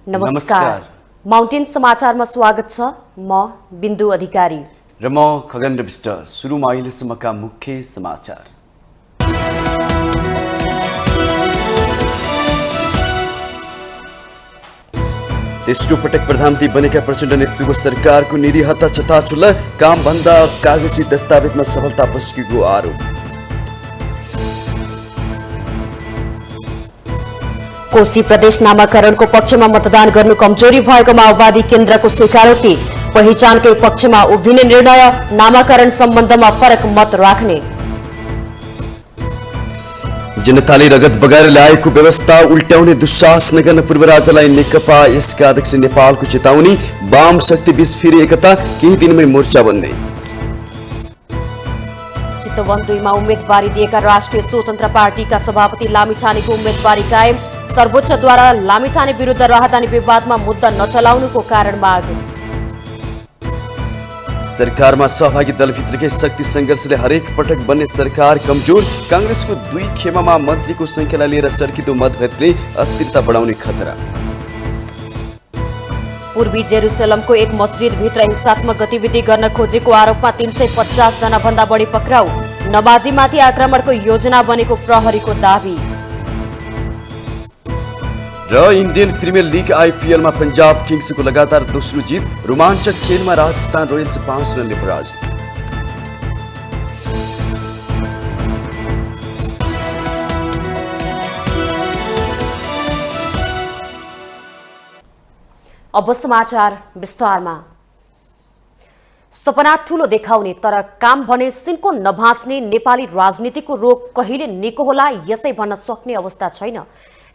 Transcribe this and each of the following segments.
नमस्कार। माउन्टेन समाचारमा स्वागत छ। म बिन्दु अधिकारी र म खगेन्द्र विष्ट। सुरुमा अहिलेसम्मका मुख्य समाचार। तेस्रो पटक प्रधानमन्त्री बनेका प्रचण्ड नेतृत्वको सरकारको निरीहता छताछुल्ल, कामभन्दा कागजी दस्तावेजमा सफलता पस्केको आरोप। कोशी प्रदेश नामाकरणको पक्षमा मतदान गर्नु कमजोरी भएको माओवादी केन्द्रको स्वीकारोक्ति। पहिचानकै पक्षमा उभिने निर्णय, नामाकरण सम्बन्धमा फरक मत राख्ने। जनताले रगत बगाएर ल्याएको व्यवस्था उल्ट्याउने दुस्साहस नगर्न पूर्व राज्यलाई नेकपा यसका अध्यक्ष नेपालको चेतावनी। वाम शक्ति बीच फेरि एकता, केही दिनमै मोर्चा बन्ने। चितवन 2 मा उम्मेदवारी दिएका राष्ट्रिय स्वतन्त्र पार्टीका सभापति लामिछानेको उम्मेदवारी कायम। सर्वोच्चद्वारा लामिछाने विरुद्ध राहदानी विवादमा मुद्दा नचलाउनुको कारण माग। सरकारमा सहभागी दलभित्रकै शक्ति सङ्घर्षले हरेक पटक बन्ने सरकार कमजोर। काङ्ग्रेसको 2 खेमामा मन्त्रीको संख्यालाई लिएर चर्कितो मतभेदले अस्थिरता बढाउने खतरा। पूर्वी जेरुसलमको एक मस्जिदभित्र हिंसात्मक गतिविधि गर्न खोजेको आरोपमा 350 जना भन्दा बढी पक्राउ। नमाजीमाथि आक्रमणको योजना बनेको प्रहरीको दावी। र इन्डियन प्रिमियर लिग आइपिएलमा पंजाब किङ्सको लगातार दोस्रो जित। रोमाञ्चक खेलमा राजस्थान रोयल्स 5 रनले पराजित। अब समाचार विस्तारमा। सपना ठूलो देखाउने तर काम भने सिन्को नभाँच्ने नेपाली राजनीतिको रोग कहिले निको होला यसै भन्न सक्ने अवस्था छैन।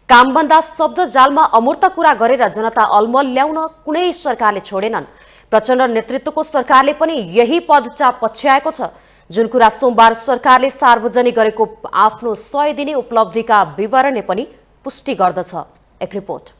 कामभन्दा शब्द जालमा अमूर्त कुरा गरेर जनता अलमल ल्याउन कुनै सरकारले छोडेनन्। प्रचण्ड नेतृत्वको सरकारले पनि यही पदचाप पछ्याएको छ, जुन कुरा सोमबार सरकारले सार्वजनिक गरेको आफ्नो 100 दिने उपलब्धिका विवरणले पनि पुष्टि गर्दछ। एक रिपोर्ट।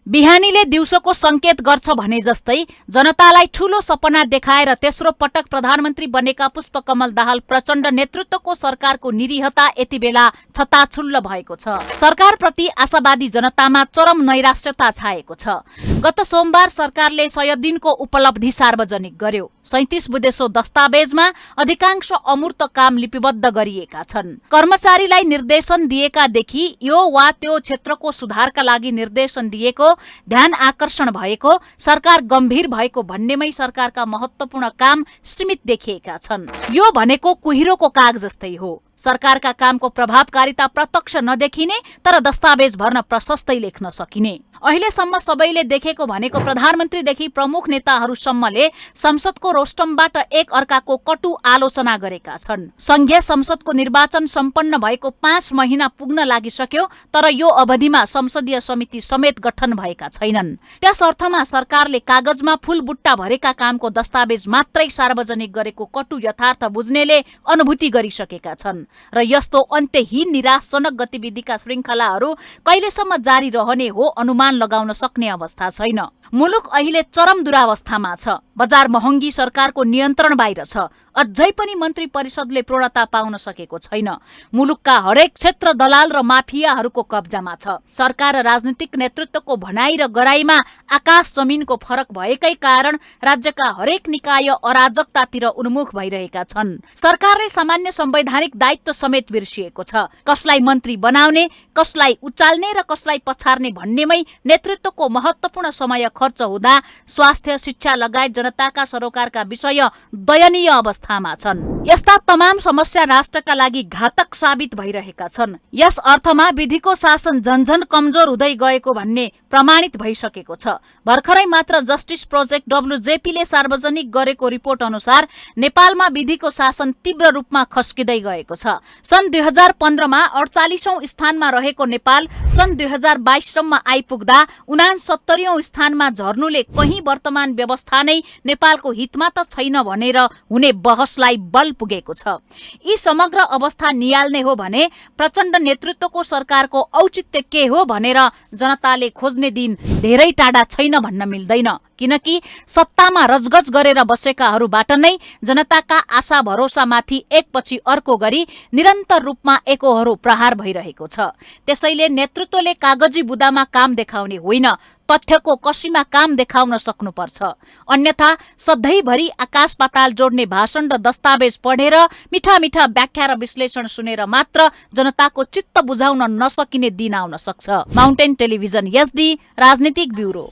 बिहानीले दिउँसोको संकेत गर्छ भने जस्तै जनतालाई ठूलो सपना देखाएर तेस्रो पटक प्रधानमन्त्री बनेका पुष्पकमल दाहाल प्रचण्ड नेतृत्वको सरकारको निरीहता यति बेला छताछुल्ल भएको छ। सरकारप्रति आशावादी जनतामा चरम नैराश्यता छाएको छ। गत सोमबार सरकारले 100 दिनको उपलब्धि सार्वजनिक गर्यो। 37 बुँदेसो दस्तावेजमा अधिकांश अमूर्त काम लिपिबद्ध गरिएका छन्। कर्मचारीलाई निर्देशन दिएकादेखि यो वा त्यो क्षेत्रको सुधारका लागि निर्देशन दिएको, ध्यान आकर्षण भएको, सरकार गम्भीर भएको भन्नेमै सरकारका महत्वपूर्ण काम सीमित देखिएका छन्। यो भनेको कुहिरोको काग जस्तै हो। सरकारका कामको प्रभावकारिता प्रत्यक्ष नदेखिने तर दस्तावेज भर्न प्रशस्तै लेख्न सकिने। अहिलेसम्म सबैले देखेको भनेको प्रधानमन्त्रीदेखि प्रमुख नेताहरूसम्मले संसदको रोस्टमबाट एक अर्काको कटु आलोचना गरेका छन्। संघीय संसदको निर्वाचन सम्पन्न भएको 5 महिना पुग्न लागिसक्यो, तर यो अवधिमा संसदीय समिति समेत गठन भएका छैनन्। त्यस अर्थमा सरकारले कागजमा फूलबुट्टा भरेका कामको दस्तावेज मात्रै सार्वजनिक गरेको कटु यथार्थ बुझ्नेले अनुभूति गरिसकेका छन् र यस्तो अन्त्यहीन निराशजनक गतिविधिका श्रृङ्खलाहरू कहिलेसम्म जारी रहने हो अनुमान लगाउन सक्ने अवस्था छैन। मुलुक अहिले चरम दुरावस्थामा छ। बजार महँगी सरकारको नियन्त्रण बाहिर छ। अझै पनि मन्त्री परिषदले पूर्णता पाउन सकेको छैन। मुलुकका हरेक क्षेत्र दलाल र माफियाहरूको कब्जामा छ। सरकार र राजनीतिक नेतृत्वको भनाइ र गराइमा आकाश जमिनको फरक भएकै कारण राज्यका हरेक निकाय अराजकतातिर उन्मुख भइरहेका छन्। सरकारले सामान्य संवैधानिक दायित्व समेत बिर्सिएको छ। कसलाई मन्त्री बनाउने, कसलाई उचाल्ने र कसलाई पछार्ने भन्नेमै नेतृत्वको महत्वपूर्ण समय खर्च हुँदा स्वास्थ्य, शिक्षा लगायत जनताका सरोकारका विषय दयनीय अवस्थामा छन्। यस्ता तमाम समस्या राष्ट्रका लागि घातक साबित भइरहेका छन्। यस अर्थमा विधिको शासन झन्झन कमजोर हुँदै गएको भन्ने प्रमाणित भइसकेको छ। भर्खरै मात्र जस्टिस प्रोजेक्ट WJPले सार्वजनिक गरेको रिपोर्ट अनुसार नेपालमा विधिको शासन तीव्र रूपमा खस्किँदै गएको छ। सन् 2015 मा 48औं स्थानमा रहेको नेपाल सन् 2022 सम्म आइपुग्दा 69औं स्थानमा झर्नुले कहीं वर्तमान व्यवस्था नै नेपालको हितमा त छैन भनेर हुने बहसलाई बल पुगेको छ। यी समग्र अवस्था नियाल्ने हो भने प्रचण्ड नेतृत्वको सरकारको औचित्य के हो भनेर जनताले खोज्ने दिन धेरै टाढा छैन भन्न मिल्दैन, किनकि सत्तामा रजगज गरेर बसेकाहरूबाट नै जनताका आशा भरोसामाथि एकपछि अर्को गरी निरन्तर रूपमा एकोहोरो प्रहार भइरहेको छ। त्यसैले नेतृत्वले कागजी बुदामा काम देखाउने होइन, तथ्यको कसीमा काम देखाउन सक्नुपर्छ। अन्यथा सधैँभरि आकाश पाताल जोड्ने भाषण र दस्तावेज पढेर मिठा मिठा व्याख्या र विश्लेषण सुनेर मात्र जनताको चित्त बुझाउन नसकिने दिन आउन सक्छ। माउन्टेन टेलिभिजन एसडी राजनीतिक ब्युरो।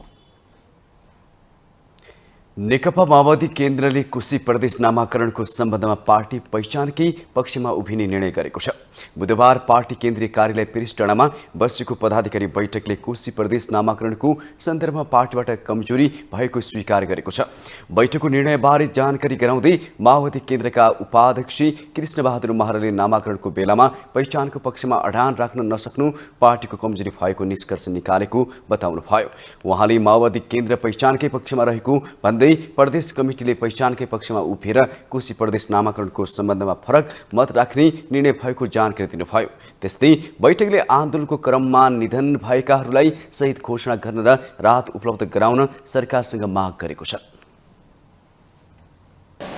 नेकपा माओवादी केन्द्रले कोशी प्रदेश नामाकरणको सम्बन्धमा पार्टी पहिचानकै पक्षमा उभिने निर्णय गरेको छ। बुधबार पार्टी केन्द्रीय कार्यालय पेरिसडाँडामा बसेको पदाधिकारी बैठकले कोशी प्रदेश नामाकरणको सन्दर्भमा पार्टीबाट कमजोरी भएको स्वीकार गरेको छ। बैठकको निर्णयबारे जानकारी गराउँदै माओवादी केन्द्रका उपाध्यक्ष कृष्णबहादुर महराले नामाकरणको बेलामा पहिचानको पक्षमा अडान राख्न नसक्नु पार्टीको कमजोरी भएको निष्कर्ष निकालेको बताउनुभयो। उहाँले माओवादी केन्द्र पहिचानकै पक्षमा रहेको भन्दै प्रदेश कमिटीले पहिचानकै पक्षमा उभिएर कोशी प्रदेश नामाकरणको सम्बन्धमा फरक मत राख्ने निर्णय भएको जानकारी दिनुभयो। त्यस्तै बैठकले आन्दोलनको क्रममा निधन भएकाहरूलाई शहीद घोषणा गर्न र राहत उपलब्ध गराउन सरकारसँग माग गरेको छ।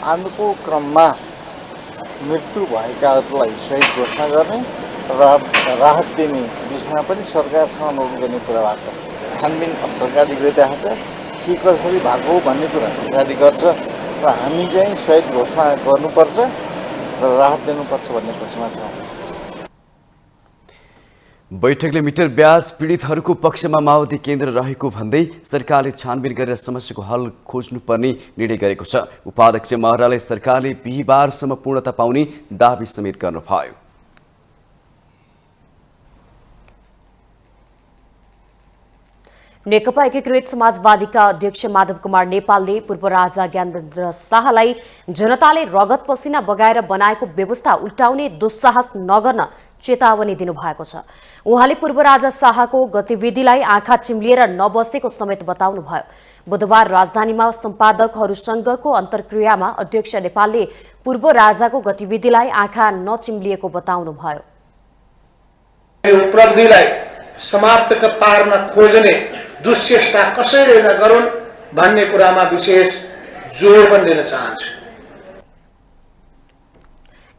आन्दोलनको क्रममा मृत्यु भएकाहरूलाई शहीद घोषणा गर्ने र राहत दिने विषयमा पनि सरकारसँग अनुरोध गर्ने कुरा भएको छ। छानबिन सरकारले गरिरहेको छ, के कसरी भएको भन्ने कुरा सरकारले गर्छ र हामी चाहिँ शहीद घोषणा गर्नुपर्छ र राहत दिनुपर्छ भन्ने पक्षमा छौँ। बैठकले मिटर ब्याज पीडितहरूको पक्षमा माओवादी केन्द्र रहेको भन्दै सरकारले छानबिन गरेर समस्याको हल खोज्नुपर्ने निर्णय गरेको छ। उपाध्यक्ष महराले सरकारले बिहिबारसम्म पूर्णता पाउने दाबी समेत गर्नुभयो। नेकपा एकीकृत समाजवादीका अध्यक्ष माधव कुमार नेपालले पूर्व राजा ज्ञानेन्द्र शाहलाई जनताले रगत पसिना बगाएर बनाएको व्यवस्था उल्टाउने दुस्साहस नगर्न चेतावनी दिनुभएको छ। उहाँले पूर्व राजा शाहको गतिविधिलाई आँखा चिम्लिएर नबसेको समेत बताउनुभयो। बुधबार राजधानीमा सम्पादकहरूसँगको अन्तर्क्रियामा अध्यक्ष नेपालले पूर्व राजाको गतिविधिलाई आँखा नचिम्लिएको बताउनुभयो। उपलब्धिलाई समाप्त पार्न खोज्ने दुश्चेष्टा कसैले नगरून् भन्ने कुरामा विशेष जोड पनि दिन चाहन्छु।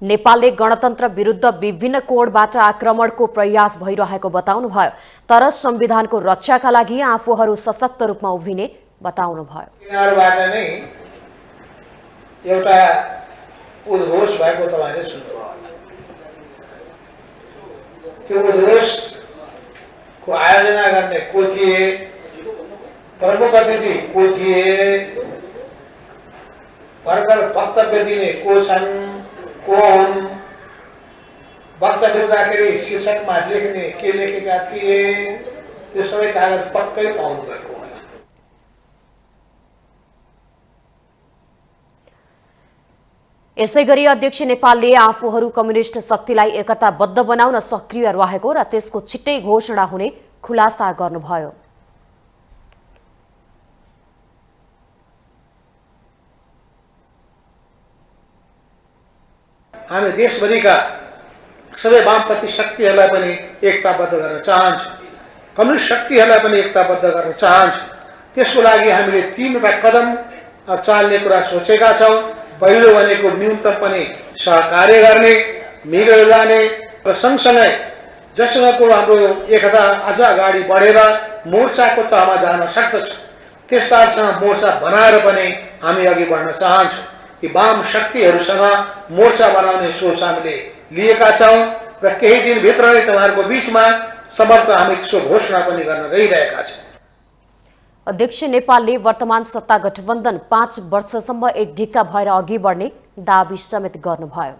नेपालले गणतन्त्र विरुद्ध विभिन्न कोणबाट आक्रमणको प्रयास भइरहेको बताउनुभयो, तर संविधानको रक्षाका लागि आफूहरू सशक्त रूपमा उभिने बताउनुभयो। किनारबाट नै एउटा उद्घोष भएको तपाईले सुन्नुभयो होला। त्यो उद्घोषको आयोजना गर्ने को थिए, प्रमुख अतिथि को थिए, भर्खर वक्तव्य दिने को छन्, को हुन्, वक्तव्य दिँदाखेरि शीर्षकमा लेख्ने के लेखेका थिए, त्यो सबै कागज पक्कै पाउनु भएको होला। यसैगरी अध्यक्ष नेपालले आफूहरू कम्युनिस्ट शक्तिलाई एकताबद्ध बनाउन सक्रिय रहेको र त्यसको छिट्टै घोषणा हुने खुलासा गर्नुभयो। हामी देशभरिका सबै वामपन्थी शक्तिहरूलाई पनि एकताबद्ध गर्न चाहन्छौँ, कम्युनिस्ट शक्तिहरूलाई पनि एकताबद्ध गर्न चाहन्छौँ। त्यसको लागि हामीले 3 कदम चाल्ने कुरा सोचेका छौँ। पहिलो भनेको न्यूनतम पनि सहकार्य गर्ने, मिलेर जाने र सँगसँगै जसको हाम्रो एकता अझ अगाडि बढेर मोर्चाको तहमा जान सक्दछ त्यस्ताहरूसँग मोर्चा बनाएर पनि हामी अघि बढ्न चाहन्छौँ। यी वाम शक्तिहरूसँग मोर्चा बनाउने सोच हामीले लिएका छौँ र केही दिनभित्र नै तपाईँहरूको बिचमा समर्थ हामी त्यसको घोषणा पनि गर्न गइरहेका छौँ। अध्यक्ष नेपालले वर्तमान सत्ता गठबन्धन 5 वर्षसम्म एक ढिक्का भएर अघि बढ्ने दाबी समेत गर्नुभयो।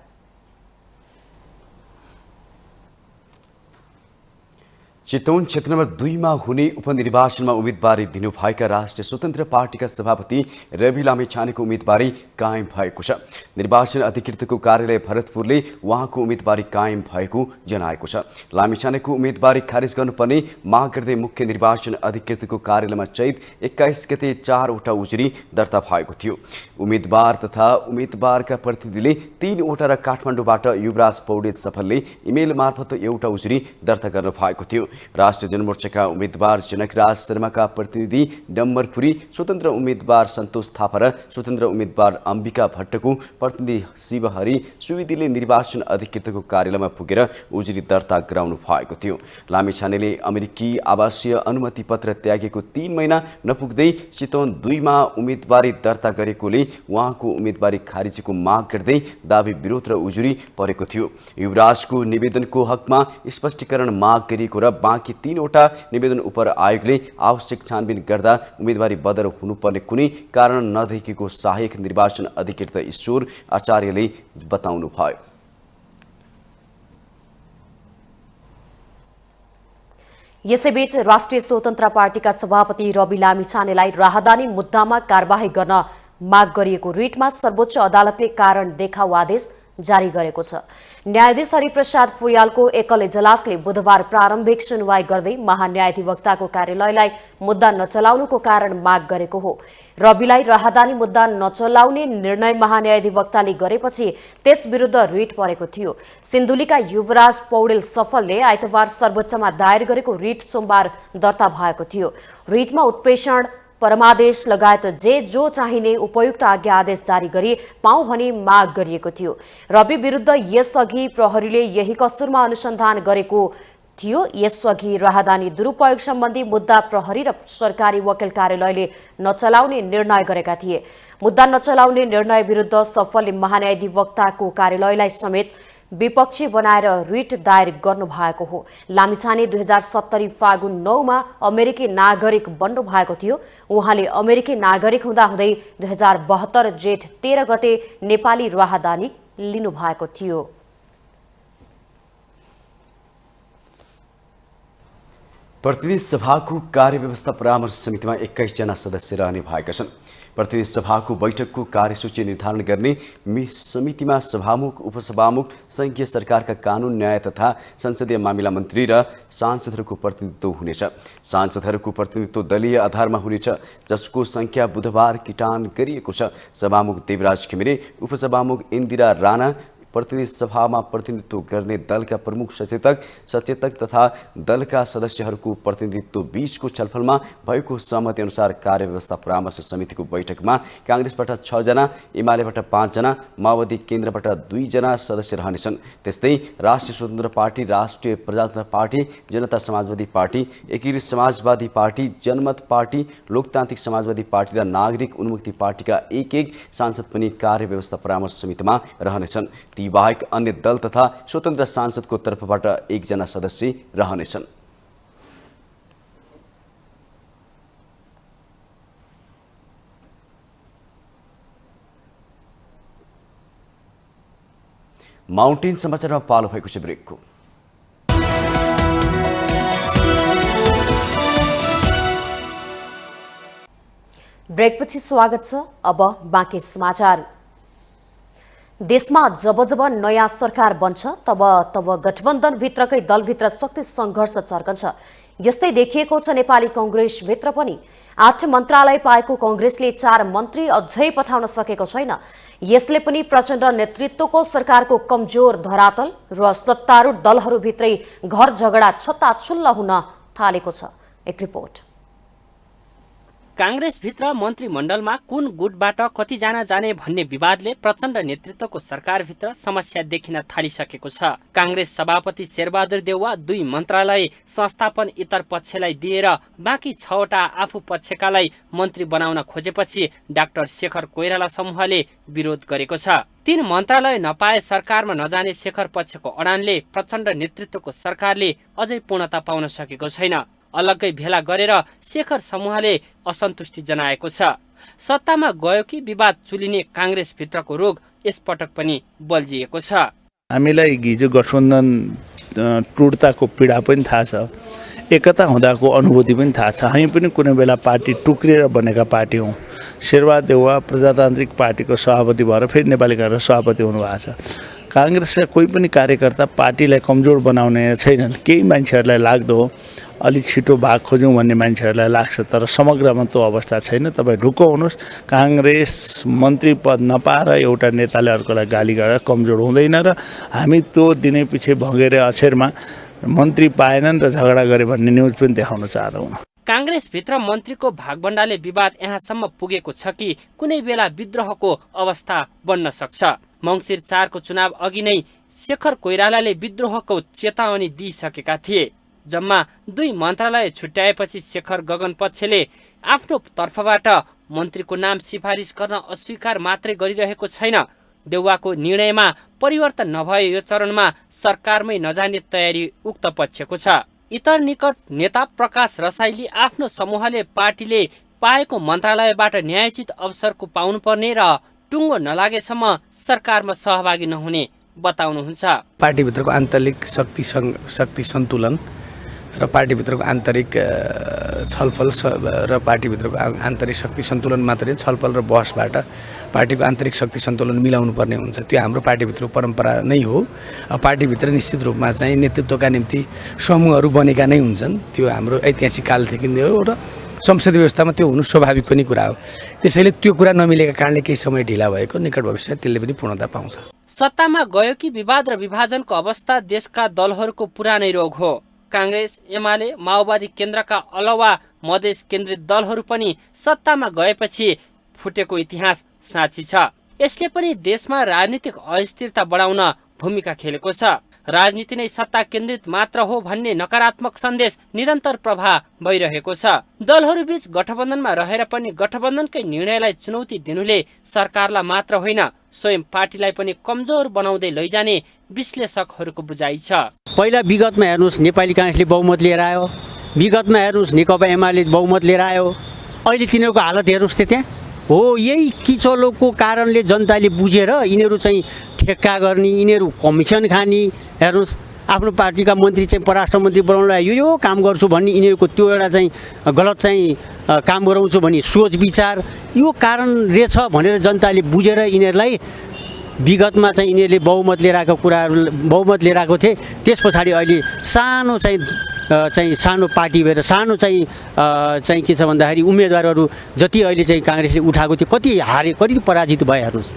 चितवन क्षेत्र नम्बर 2 मा हुने उपनिर्वाचनमा उम्मेदवारी दिनुभएका राष्ट्रिय स्वतन्त्र पार्टीका सभापति रवि लामिछानेको उम्मेदवारी कायम भएको छ। निर्वाचन अधिकृतको कार्यालय भरतपुरले उहाँको उम्मेदवारी कायम भएको जनाएको छ। लामिछानेको उम्मेदवारी खारिज गर्नुपर्ने माग गर्दै मुख्य निर्वाचन अधिकृतको कार्यालयमा चैत 21 गते 4 वटा उजुरी दर्ता भएको थियो। उम्मेदवार तथा उम्मेदवारका प्रतिनिधिले 3 वटा र काठमाडौँबाट युवराज पौडेल सफलले इमेल मार्फत एउटा उजुरी दर्ता गर्नु भएको थियो। राष्ट्रिय जनमोर्चाका उम्मेदवार जनकराज शर्माका प्रतिनिधि डम्बरपुरी, स्वतन्त्र उम्मेदवार सन्तोष थापा र स्वतन्त्र उम्मेदवार अम्बिका भट्टको प्रतिनिधि शिवहरि सुवेदीले निर्वाचन अधिकृतको कार्यालयमा पुगेर उजुरी दर्ता गराउनु भएको थियो। लामिछानेले अमेरिकी आवासीय अनुमति पत्र त्यागेको 3 महिना नपुग्दै चितवन 2 मा उम्मेदवारी दर्ता गरेकोले उहाँको उम्मेदवारी खारिजको माग गर्दै दाबी विरोध र उजुरी परेको थियो। युवराजको निवेदनको हकमा स्पष्टीकरण माग गरिएको र बाँकी 3 वटा निवेदन उप आयोगले आवश्यक छानबिन गर्दा उम्मेदवारी बदर हुनुपर्ने कुनै कारण नदेखिएको सहायक निर्वाचन अधिकृत ईश्वर आचार्यले बताउनुभयो। यसैबीच राष्ट्रिय स्वतन्त्र पार्टीका सभापति रवि लामिछानेलाई राहदानी मुद्दामा कारबाही गर्न माग गरिएको रिटमा सर्वोच्च अदालतले कारण देखाउ आदेश जारी गरेको छ। न्यायाधीश हरिप्रसाद फुयालको एकल इजलासले बुधबार प्रारम्भिक सुनवाई गर्दै महान्यायाधिवक्ताको कार्यालयलाई मुद्दा नचलाउनुको कारण माग गरेको हो। रविलाई राहदानी मुद्दा नचलाउने निर्णय महान्यायाधिवक्ताले गरेपछि त्यस विरुद्ध रिट परेको थियो। सिन्धुलीका युवराज पौडेल सफलले आइतबार सर्वोच्चमा दायर गरेको रिट सोमबार दर्ता भएको थियो। रिटमा उत्प्रेषण, परमादेश लगायत जो चाहिने उपयुक्त आज्ञा आदेश जारी गरी पाऊ भनी माग गरिएको थियो। रवि विरुद्ध यसअघि प्रहरीले यही कसुरमा अनुसन्धान गरेको थियो। यसअघि राहदानी दुरुपयोग सम्बन्धी मुद्दा प्रहरी र सरकारी वकिल कार्यालयले नचलाउने निर्णय गरेका थिए। मुद्दा नचलाउने निर्णय विरुद्ध सफलले महान्यायाधिवक्ताको कार्यालयलाई समेत विपक्षी बनाएर रिट दायर गर्नुभएको हो। लामिछाने 2070 फागुन 9 मा अमेरिकी नागरिक बन्नु भएको थियो। उहाँले अमेरिकी नागरिक हुँदाहुँदै 2072 जेठ 13 गते नेपाली राहदानी लिनुभएको थियो। प्रतिनिधि सभाको कार्यव्यवस्था परामर्श समितिमा 21 जना सदस्य रहने भएका छन्। प्रतिनिधि सभाको बैठकको कार्यसूची निर्धारण गर्ने समितिमा सभामुख, उपसभामुख, संघीय सरकारका कानून, न्याय तथा संसदीय मामिला मन्त्री र सांसदहरूको प्रतिनिधित्व हुनेछ। सांसदहरूको प्रतिनिधित्व दलीय आधारमा हुनेछ, जसको संख्या बुधबार किटान गरिएको छ। सभामुख देवराज घिमिरे, उपसभामुख इन्दिरा राणा, प्रतिनिधि सभामा प्रतिनिधित्व गर्ने दलका प्रमुख सचेतक तथा दलका सदस्यहरूको प्रतिनिधित्व बीचको छलफलमा भएको सहमति अनुसार कार्यव्यवस्था परामर्श समितिको बैठकमा कांग्रेसबाट 6 जना, एमालेबाट 5 जना, माओवादी केन्द्रबाट 2 जना सदस्य रहनेछन्। त्यस्तै राष्ट्रिय स्वतन्त्र पार्टी, राष्ट्रिय प्रजातन्त्र पार्टी, जनता समाजवादी पार्टी, एकीकृत समाजवादी पार्टी, जनमत पार्टी, लोकतान्त्रिक समाजवादी पार्टी र नागरिक उन्मुक्ति पार्टीका एक सांसद पनि कार्यव्यवस्था परामर्श समितिमा रहनेछन्। ती बाहेक अन्य दल तथा स्वतन्त्र सांसदको तर्फबाट 1 जना सदस्य रहनेछन्। माउन्टेन समाचारमा पालो भएको छ ब्रेकको। ब्रेकपछि स्वागत छ। अब बाँकी समाचार। देशमा जब नयाँ सरकार बन्छ तब गठबन्धनभित्रकै दलभित्र शक्ति सङ्घर्ष चर्कन्छ। यस्तै देखिएको छ नेपाली कांग्रेसभित्र पनि। 8 मन्त्रालय पाएको कांग्रेसले 4 मन्त्री अझै पठाउन सकेको छैन। यसले पनि प्रचण्ड नेतृत्वको सरकारको कमजोर धरातल र सत्तारूढ दलहरूभित्रै घर झगडा छत्ताछुल्ल हुन थालेको छ। एक रिपोर्ट। कांग्रेसभित्र मन्त्रीमण्डलमा कुन गुटबाट कतिजना जाने भन्ने विवादले प्रचण्ड नेतृत्वको सरकारभित्र समस्या देखिन थालिसकेको छ। कांग्रेस सभापति शेरबहादुर देउवा 2 मन्त्रालय संस्थापन इतर पक्षलाई दिएर बाँकी 6 वटा आफू पक्षकालाई मन्त्री बनाउन खोजेपछि डाक्टर शेखर कोइराला समूहले विरोध गरेको छ। 3 मन्त्रालय नपाए सरकारमा नजाने शेखर पक्षको अडानले प्रचण्ड नेतृत्वको सरकारले अझै पूर्णता पाउन सकेको छैन। अलग्गै भेला गरेर शेखर समूहले असन्तुष्टि जनाएको छ। सत्तामा गयो कि विवाद चुलिने कांग्रेसभित्रको रोग यसपटक पनि बल्झिएको छ। हामीलाई हिजो गठबन्धन टुट्दाको पीडा पनि थाहा छ। एकता हुँदाको अनुभूति पनि थाहा छ। हामी पनि कुनै बेला पार्टी टुक्रिएर बनेका पार्टी हौँ। शेरबहादुर देउवा प्रजातान्त्रिक पार्टीको सभापति भएर फेरि नेपाली काङ्ग्रेस सभापति हुनुभएको छ। काङ्ग्रेसका कोही पनि कार्यकर्ता पार्टीलाई कमजोर बनाउने छैनन्। केही मान्छेहरूलाई लाग्दो हो अलिक छिटो भाग खोज्यौँ भन्ने मान्छेहरूलाई लाग्छ, तर समग्रमा त्यो अवस्था छैन। तपाईँ ढुक्क हुनुहोस्, काङ्ग्रेस मन्त्री पद नपाएर एउटा नेताले अर्कोलाई गाली गरेर कमजोर हुँदैन र हामी त्यो दिनै पछि भँगेर अक्षरमा मन्त्री पाएनन् र झगडा गरे भन्ने न्युज पनि देखाउन चाहँदैनौँ। काङ्ग्रेसभित्र मन्त्रीको भागबण्डाले विवाद यहाँसम्म पुगेको छ कि कुनै बेला विद्रोहको अवस्था बन्न सक्छ। मङ्सिर 4 को चुनाव अघि नै शेखर कोइरालाले विद्रोहको चेतावनी दिइसकेका थिए। जम्मा 2 मन्त्रालय छुट्याएपछि शेखर गगन पक्षले आफ्नो तर्फबाट मन्त्रीको नाम सिफारिस गर्न अस्वीकार मात्रै गरिरहेको छैन। देउवाको निर्णयमा परिवर्तन नभए यो चरणमा सरकारमै नजाने तयारी उक्त पक्षको छ। इतर निकट नेता प्रकाश रसाइली आफ्नो समूहले पार्टीले पाएको मन्त्रालयबाट न्यायोचित अवसरको पाउनुपर्ने र टुङ्गो नलागेसम्म सरकारमा सहभागी नहुने बताउनुहुन्छ। पार्टीभित्रको आन्तरिक शक्ति सन्तुलन र पार्टीभित्रको आन्तरिक छलफल र पार्टीभित्रको आन्तरिक शक्ति सन्तुलन मात्रै छलफल र बहसबाट पार्टीको आन्तरिक शक्ति सन्तुलन मिलाउनु पर्ने हुन्छ। त्यो हाम्रो पार्टीभित्रको परम्परा नै हो। पार्टीभित्र निश्चित रूपमा चाहिँ नेतृत्वका निम्ति समूहहरू बनेका नै हुन्छन्। त्यो हाम्रो ऐतिहासिक कालदेखि नै हो र संसदीय व्यवस्थामा त्यो हुनु स्वाभाविक पनि कुरा हो। त्यसैले त्यो कुरा नमिलेका कारणले केही समय ढिला भएको, निकट भविष्यमा त्यसले पनि पूर्णता पाउँछ। सत्तामा गयो कि विवाद र विभाजनको अवस्था देशका दलहरूको पुरानै रोग हो। काङ्ग्रेस, एमाले, माओवादी केन्द्रका अलावा मधेस केन्द्रित दलहरू पनि सत्तामा गएपछि फुटेको इतिहास साँची छ। यसले पनि देशमा राजनीतिक अस्थिरता बढाउन भूमिका खेलेको छ। राजनीति नै सत्ता केन्द्रित मात्र हो भन्ने नकारात्मक सन्देश निरन्तर प्रभाव भइरहेको छ। दलहरूबीच गठबन्धनमा रहेर पनि गठबन्धनकै निर्णयलाई चुनौती दिनुले सरकारलाई मात्र होइन स्वयं पार्टीलाई पनि कमजोर बनाउँदै लैजाने विश्लेषकहरूको बुझाइ छ। पहिला विगतमा हेर्नुहोस् नेपाली काङ्ग्रेसले बहुमत लिएर आयो, विगतमा हेर्नुहोस् नेकपा एमाले बहुमत लिएर आयो। अहिले तिनीहरूको हालत हेर्नुहोस् त त्यहाँ हो। यही किचलोको कारणले जनताले बुझेर यिनीहरू चाहिँ ठेक्का गर्ने, यिनीहरू कमिसन खाने। हेर्नुहोस् आफ्नो पार्टीका मन्त्री चाहिँ परराष्ट्र मन्त्री बनाउनलाई यो काम गर्छु भन्ने यिनीहरूको त्यो एउटा चाहिँ गलत चाहिँ काम गराउँछु भन्ने सोच विचार यो कारण रहेछ भनेर जनताले बुझेर यिनीहरूलाई विगतमा चाहिँ यिनीहरूले बहुमत लिएर आएको कुराहरू बहुमत लिएर आएको थिए। त्यस पछाडि अहिले सानो सानो पार्टी भएर सानो चाहिँ के छ भन्दाखेरि उम्मेदवारहरू जति अहिले चाहिँ काङ्ग्रेसले उठाएको थियो कति हारे कति पराजित भए हेर्नुहोस्।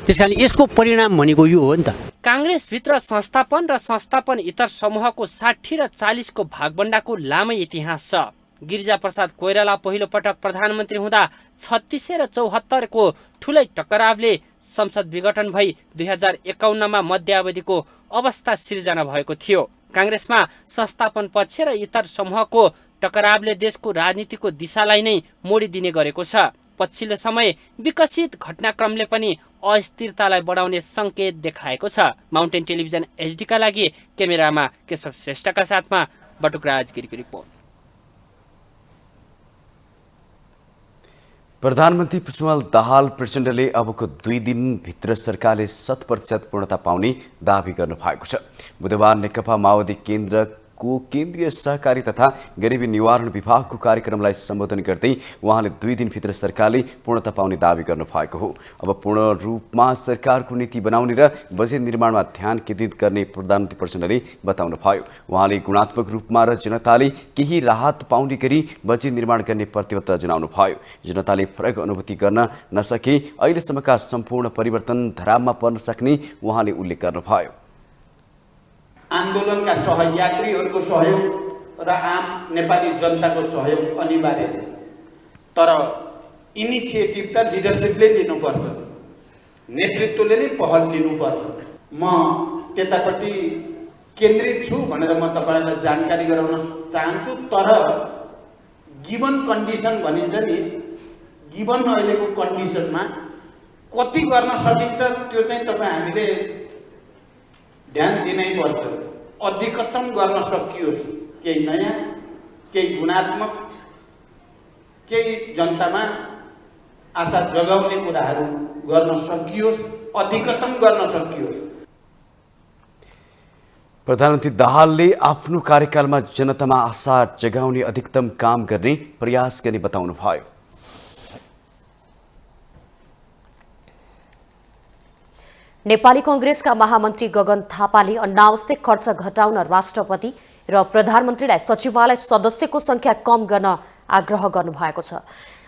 त्यस कारण यसको परिणाम भनेको यो हो नि त। काङ्ग्रेसभित्र संस्थापन र संस्थापन इतर समूहको 60 र 40 को भागबण्डाको लामै इतिहास छ। गिरिजाप्रसाद कोइराला पहिलो पटक प्रधानमन्त्री हुँदा 36 र 74 को ठुलै टकरावले संसद विघटन भई 2051 मा मध्यावधिको अवस्था सिर्जना भएको थियो। काङ्ग्रेसमा संस्थापन पक्ष र इतर समूहको टकरावले देशको राजनीतिको दिशालाई नै मोडिदिने गरेको छ। पछिल्लो समय विकसित घटनाक्रमले पनि अस्थिरतालाई बढाउने संकेत देखाएको छ। माउन्टेन टेलिभिजन HD का लागि क्यामेरामा केशव श्रेष्ठका साथमा बटुकराज गिरीको रिपोर्ट। प्रधानमन्त्री पुष्पकमल दाहाल प्रचण्डले अबको 2 दिनभित्र सरकारले 100% पूर्णता पाउने दावी गर्नु भएको छ। बुधबार नेकपा माओवादी केन्द्रको केन्द्रीय सहकारी तथा गरिबी निवारण विभागको कार्यक्रमलाई सम्बोधन गर्दै उहाँले 2 दिनभित्र सरकारले पूर्णता पाउने दावी गर्नु भएको हो। अब पूर्ण रूपमा सरकारको नीति बनाउने र बजेट निर्माणमा ध्यान केन्द्रित गर्ने प्रधानमन्त्री प्रचण्डले बताउनुभयो। उहाँले गुणात्मक रूपमा र जनताले केही राहत पाउने गरी बजेट निर्माण गर्ने प्रतिबद्धता जनाउनु भयो। जनताले फरक अनुभूति गर्न नसके अहिलेसम्मका सम्पूर्ण परिवर्तन धरापमा पर्न सक्ने उहाँले उल्लेख गर्नुभयो। आन्दोलनका सहयात्रीहरूको सहयोग र आम नेपाली जनताको सहयोग अनिवार्य छ, तर इनिसिएटिभ त लिडरसिपले लिनुपर्छ, नेतृत्वले नै पहल लिनुपर्छ। म त्यतापट्टि केन्द्रित छु भनेर म तपाईहरुलाई जानकारी गराउन चाहन्छु। तर गिवन कन्डिसन भनिन्छ नि, गिवन अहिलेको कन्डिसनमा कति गर्न सकिन्छ त्यो चाहिँ तपाईँ हामीले ध्यान दिनै पर्छ। अधिकतम गर्न सकियोस्, केही नयाँ, केही गुणात्मक, केही जनतामा आशा जगाउने कुराहरू गर्न सकियोस्, अधिकतम गर्न सकियोस्। प्रधानमन्त्री दाहालले आफ्नो कार्यकालमा जनतामा आशा जगाउने अधिकतम काम गर्ने प्रयास गर्ने बताउनुभयो। नेपाली कांग्रेसका महामन्त्री गगन थापाले अनावश्यक खर्च घटाउन राष्ट्रपति र प्रधानमन्त्रीलाई सचिवालय सदस्यको संख्या कम गर्न आग्रह गर्नुभएको छ।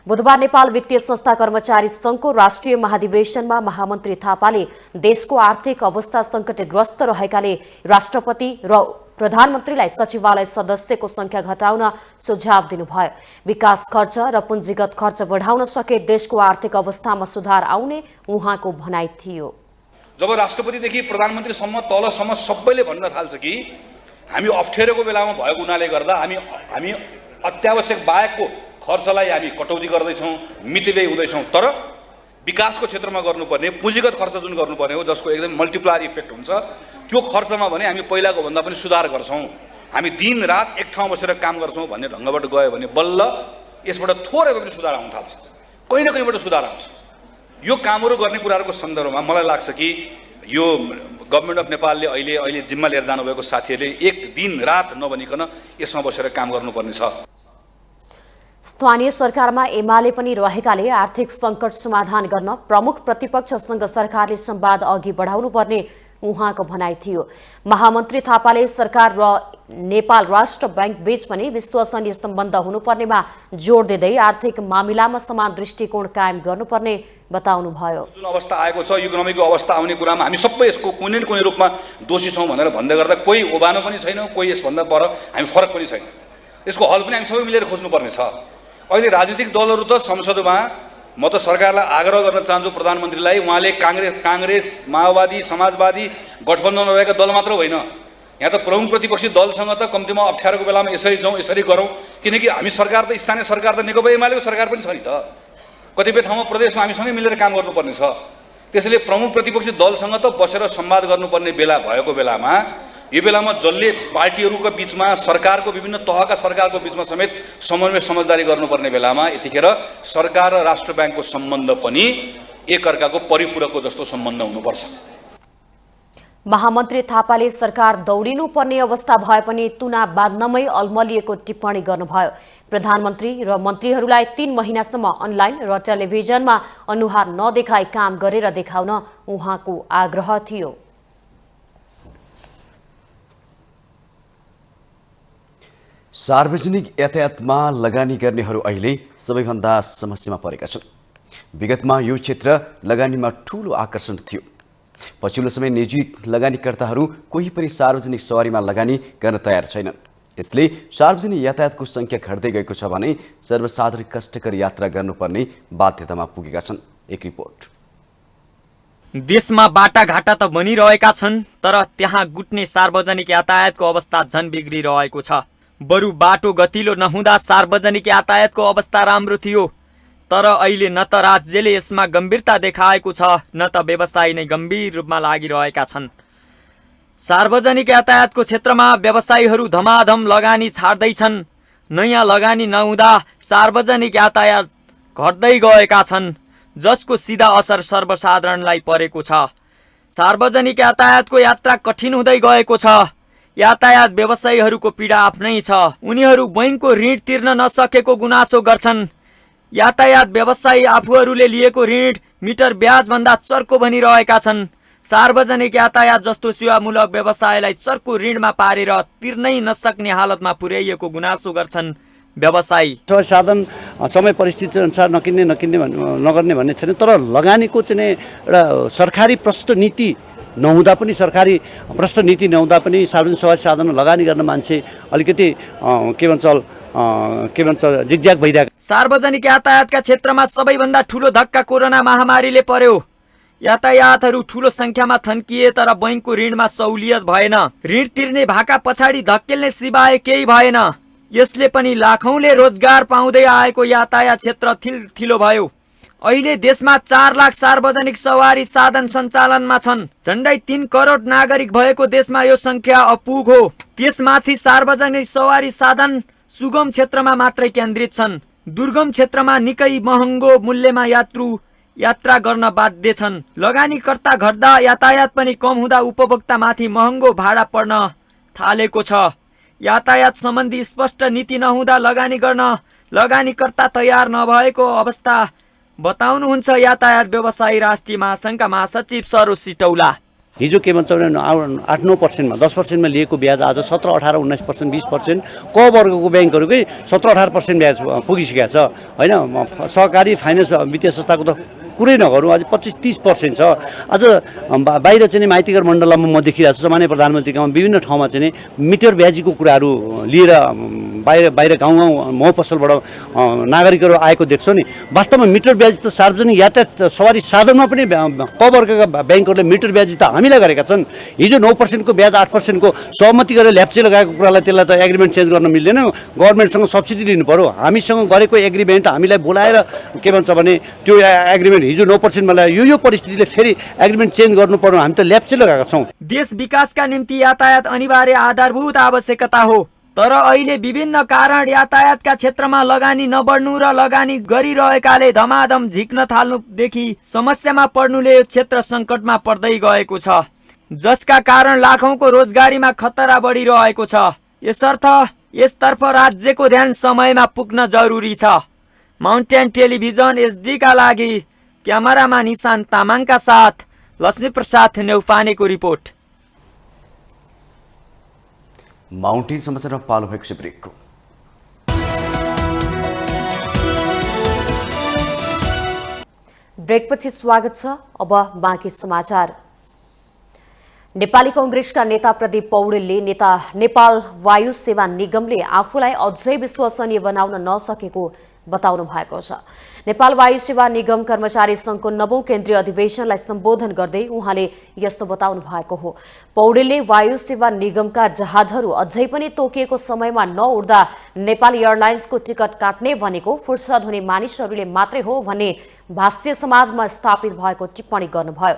बुधबार नेपाल वित्तीय संस्था कर्मचारी संघको राष्ट्रिय महाधिवेशनमा महामन्त्री थापाले देशको आर्थिक अवस्था संकटग्रस्त रहेकाले राष्ट्रपति र प्रधानमन्त्रीलाई सचिवालय सदस्यको संख्या घटाउन सुझाव दिनुभयो। विकास खर्च र पुँजीगत खर्च बढाउन सके देशको आर्थिक अवस्थामा सुधार आउने उहाँको भनाइ थियो। जब राष्ट्रपतिदेखि प्रधानमन्त्रीसम्म तलसम्म सबैले भन्न थाल्छ कि हामी अप्ठ्यारोको बेलामा भएको हुनाले गर्दा हामी अत्यावश्यक बाहेकको खर्चलाई हामी कटौती गर्दैछौँ, मितव्यय हुँदैछौँ, तर विकासको क्षेत्रमा गर्नुपर्ने पुँजीगत खर्च जुन गर्नुपर्ने हो जसको एकदम मल्टिप्लायर इफेक्ट हुन्छ त्यो खर्चमा भने हामी पहिलाको भन्दा पनि सुधार गर्छौँ। हामी दिन रात एक ठाउँ बसेर काम गर्छौँ भन्ने ढङ्गबाट गयो भने बल्ल यसबाट थोरै भए पनि सुधार आउन थाल्छ, कहीँ न कहीँबाट सुधार आउँछ। यो कामहरू गर्ने कुराहरूको सन्दर्भमा मलाई लाग्छ कि यो गभर्मेन्ट अफ नेपालले अहिले जिम्मा लिएर जानुभएको साथीहरूले एक दिन रात नभनिकन यसमा बसेर काम गर्नुपर्ने छ। स्थानीय सरकारमा एमाले पनि रहेकाले आर्थिक संकट समाधान गर्न प्रमुख प्रतिपक्षसँग सरकारले संवाद अघि बढाउनुपर्ने उहाँको भनाइ थियो। महामन्त्री थापाले सरकार र नेपाल राष्ट्र बैंक बीच पनि विश्वसनीय सम्बन्ध हुनुपर्नेमा जोड दिँदै आर्थिक मामिलामा समान दृष्टिकोण कायम गर्नुपर्ने बताउनुभयो। जुन अवस्था आएको छ इकोनोमीको अवस्था आउने कुरामा हामी सबै यसको कुनै न कुनै रूपमा दोषी छौँ भनेर भन्दै गर्दा कोही ओभानो पनि छैन, कोही यसभन्दा पर हामी फरक पनि छैन। यसको हल पनि हामी सबै मिलेर खोज्नुपर्ने छ। अहिले राजनीतिक दलहरू त संसदमा म त सरकारलाई आग्रह गर्न चाहन्छु प्रधानमन्त्रीलाई, उहाँले काङ्ग्रेस माओवादी समाजवादी गठबन्धन रहेका दल मात्र होइन, यहाँ त प्रमुख प्रतिपक्षी दलसँग त कम्तीमा अप्ठ्यारोको बेलामा यसरी जाउँ यसरी गरौँ, किनकि हामी सरकार त स्थानीय सरकार त नेकपा एमालेको सरकार पनि छ नि त। कतिपय ठाउँमा प्रदेशमा हामीसँगै मिलेर काम गर्नुपर्ने छ। त्यसैले प्रमुख प्रतिपक्षी दलसँग त बसेर संवाद गर्नुपर्ने बेला भएको बेलामा यो बेलामा जसले पार्टीहरूको बिचमा सरकारको विभिन्न तहका सरकारको बिचमा समेत समन्वय समझदारी गर्नुपर्ने बेलामा यतिखेर सरकार र राष्ट्र ब्याङ्कको सम्बन्ध पनि एकअर्काको परिपूरकको जस्तो सम्बन्ध हुनुपर्छ। महामन्त्री थापाले सरकार दौडिनुपर्ने अवस्था भए पनि तुना बाँध्नमै अल्मलिएको टिप्पणी गर्नुभयो। प्रधानमन्त्री र मन्त्रीहरूलाई 3 महिनासम्म अनलाइन र टेलिभिजनमा अनुहार नदेखाई काम गरेर देखाउन उहाँको आग्रह थियो। सार्वजनिक यातायातमा लगानी गर्नेहरू अहिले सबैभन्दा समस्यामा परेका छन्। विगतमा यो क्षेत्र लगानीमा ठूलो आकर्षण थियो। पछिल्लो समय निजी लगानीकर्ताहरू कोही पनि सार्वजनिक सवारीमा लगानी गर्न तयार छैनन्। यसले सार्वजनिक यातायातको संख्या घट्दै गएको छ भने सर्वसाधारण कष्टकर यात्रा गर्नुपर्ने बाध्यतामा पुगेका छन्। एक रिपोर्ट। देशमा बाटाघाटा त बनिरहेका छन्, तर त्यहाँ गुट्ने सार्वजनिक यातायातको अवस्था झन बिग्रिरहेको छ। बरु बाटो गतिलो नहुँदा सार्वजनिक यातायातको अवस्था राम्रो थियो, तर अहिले न त राज्यले यसमा गम्भीरता देखाएको छ न त व्यवसायी नै गम्भीर रूपमा लागिरहेका छन्। सार्वजनिक यातायातको क्षेत्रमा व्यवसायीहरू धमाधम लगानी छाड्दैछन्। नयाँ लगानी नहुँदा सार्वजनिक यातायात घट्दै गएका छन्, जसको सिधा असर सर्वसाधारणलाई परेको छ। सार्वजनिक यातायातको यात्रा कठिन हुँदै गएको छ। यातायात व्यवसायीहरूको पीडा आफ्नै छ। उनीहरू बैंकको ऋण तिर्न नसकेको गुनासो गर्छन्। यातायात व्यवसायी आफूहरूले लिएको ऋण मिटर ब्याज भन्दा चर्को भनिरहेका छन्। सार्वजनिक यातायात जस्तो सेवामूलक व्यवसायलाई चर्को ऋणमा पारेर तिर्नै नसक्ने हालतमा पुर्याइएको गुनासो गर्छन् व्यवसायी। साधन समय परिस्थिति अनुसार नगर्ने भन्ने छैन, तर लगानीको चाहिँ एउटा सरकारी प्रष्ट नीति नहुँदा पनि सार्वजनिक सवारी साधन लगानी गर्न मान्छे अलिकति के भन्छ जिगज्याग भइरहेको। सार्वजनिक यातायातका क्षेत्रमा सबैभन्दा ठूलो धक्का कोरोना महामारीले पर्यो। यातायातहरू ठूलो संख्यामा थन्किए, तर बैंकको ऋणमा सहुलियत भएन। ऋण तिर्ने भाका पछाडि धकेल्ने सिवाय केही भएन। यसले पनि लाखौंले रोजगार पाउँदै आएको यातायात क्षेत्र थिलो भयो। अहिले देशमा 4 लाख सार्वजनिक सवारी साधन सञ्चालनमा छन्। झण्डै 3 करोड नागरिक भएको देशमा यो संख्या अपुग हो। त्यसमाथि सार्वजनिक सवारी साधन सुगम क्षेत्रमा मात्रै केन्द्रित छन्। दुर्गम क्षेत्रमा निकै महँगो मूल्यमा यात्रा गर्न बाध्य छन्। लगानीकर्ता घट्दा यातायात पनि कम हुँदा उपभोक्तामाथि महँगो भाडा पर्न थालेको छ। यातायात सम्बन्धी स्पष्ट नीति नहुँदा लगानी गर्न लगानीकर्ता तयार नभएको अवस्था बताउनुहुन्छ यातायात व्यवसायी राष्ट्रिय महासङ्घका महासचिव सरोज सिटौला। हिजो के भन्छ भने 8-9%मा 10%मा लिएको ब्याज आज 17-18-19%, 20%, क वर्गको ब्याङ्कहरूकै 17-18% ब्याज पुगिसकेको छ होइन। सहकारी फाइनेन्स वित्तीय संस्थाको त कुरै नगरौँ, आज 25-30% छ। आज बाहिर चाहिँ माइतीघर मण्डलमा म देखिरहेको छु सामान्य प्रधानमन्त्रीका विभिन्न ठाउँमा चाहिँ मिटर ब्याजीको कुराहरू लिएर बाहिर गाउँ मह पसलबाट नागरिकहरू आएको देख्छौँ नि। वास्तवमा मिटर ब्याजी त सार्वजनिक यातायात सवारी साधनमा पनि क वर्गका ब्याङ्कहरूले मिटर ब्याजी त हामीलाई गरेका छन्। हिजो 9% को ब्याज 8% को सहमति गरेर ल्याप्चे लगाएको कुरालाई त्यसलाई त एग्रिमेन्ट चेन्ज गर्न मिल्दैन। गभर्मेन्टसँग सब्सिडी लिनु पर्यो। हामीसँग गरेको एग्रिमेन्ट हामीलाई बोलाएर के भन्छ भने त्यो एग्रिमेन्ट हिजो 9% मा ल्यायो। यो परिस्थितिले फेरि एग्रिमेन्ट चेन्ज गर्नु पर्यो। हामी त ल्याप्चे लगाएका छौँ। देश विकासका निम्ति यातायात अनिवार्य आधारभूत आवश्यकता हो, तर अहिले विभिन्न कारण यातायातका क्षेत्रमा लगानी नबढ्नु र लगानी गरिरहेकाले धमाधम झिक्न थाल्नुदेखि समस्यामा पर्नुले यो क्षेत्र सङ्कटमा पर्दै गएको छ, जसका कारण लाखौंको रोजगारीमा खतरा बढिरहेको छ। यसतर्फ राज्यको ध्यान समयमा पुग्न जरुरी छ। माउन्टेन टेलिभिजन HD का लागि क्यामेरामा निशान तामाङका साथ लक्ष्मी प्रसाद नेउपानेको रिपोर्ट। माउन्टेन समाचारमा पालो भएको छ ब्रेकको। ब्रेकपछि स्वागत छ। अब बाँकी समाचार। नेपाली कांग्रेसका नेता प्रदीप पौडेलले नेपाल वायु सेवा निगमले आफूलाई अझै विश्वसनीय बनाउन नसकेको बताउनु भएको छ। नेपाल वायु सेवा निगम कर्मचारी संघको 9औं केन्द्रीय अधिवेशनलाई सम्बोधन गर्दै उहाँले यस्तो बताउनु भएको हो। पौडेलले वायु सेवा निगमका जहाजहरू अझै पनि तोकिएको समयमा नउड्दा नेपाल एयरलाइन्सको टिकट काट्ने भनेको फुर्सद हुने मानिसहरूले मात्रै हो भन्ने भाष्य समाजमा स्थापित भएको टिप्पणी गर्नुभयो।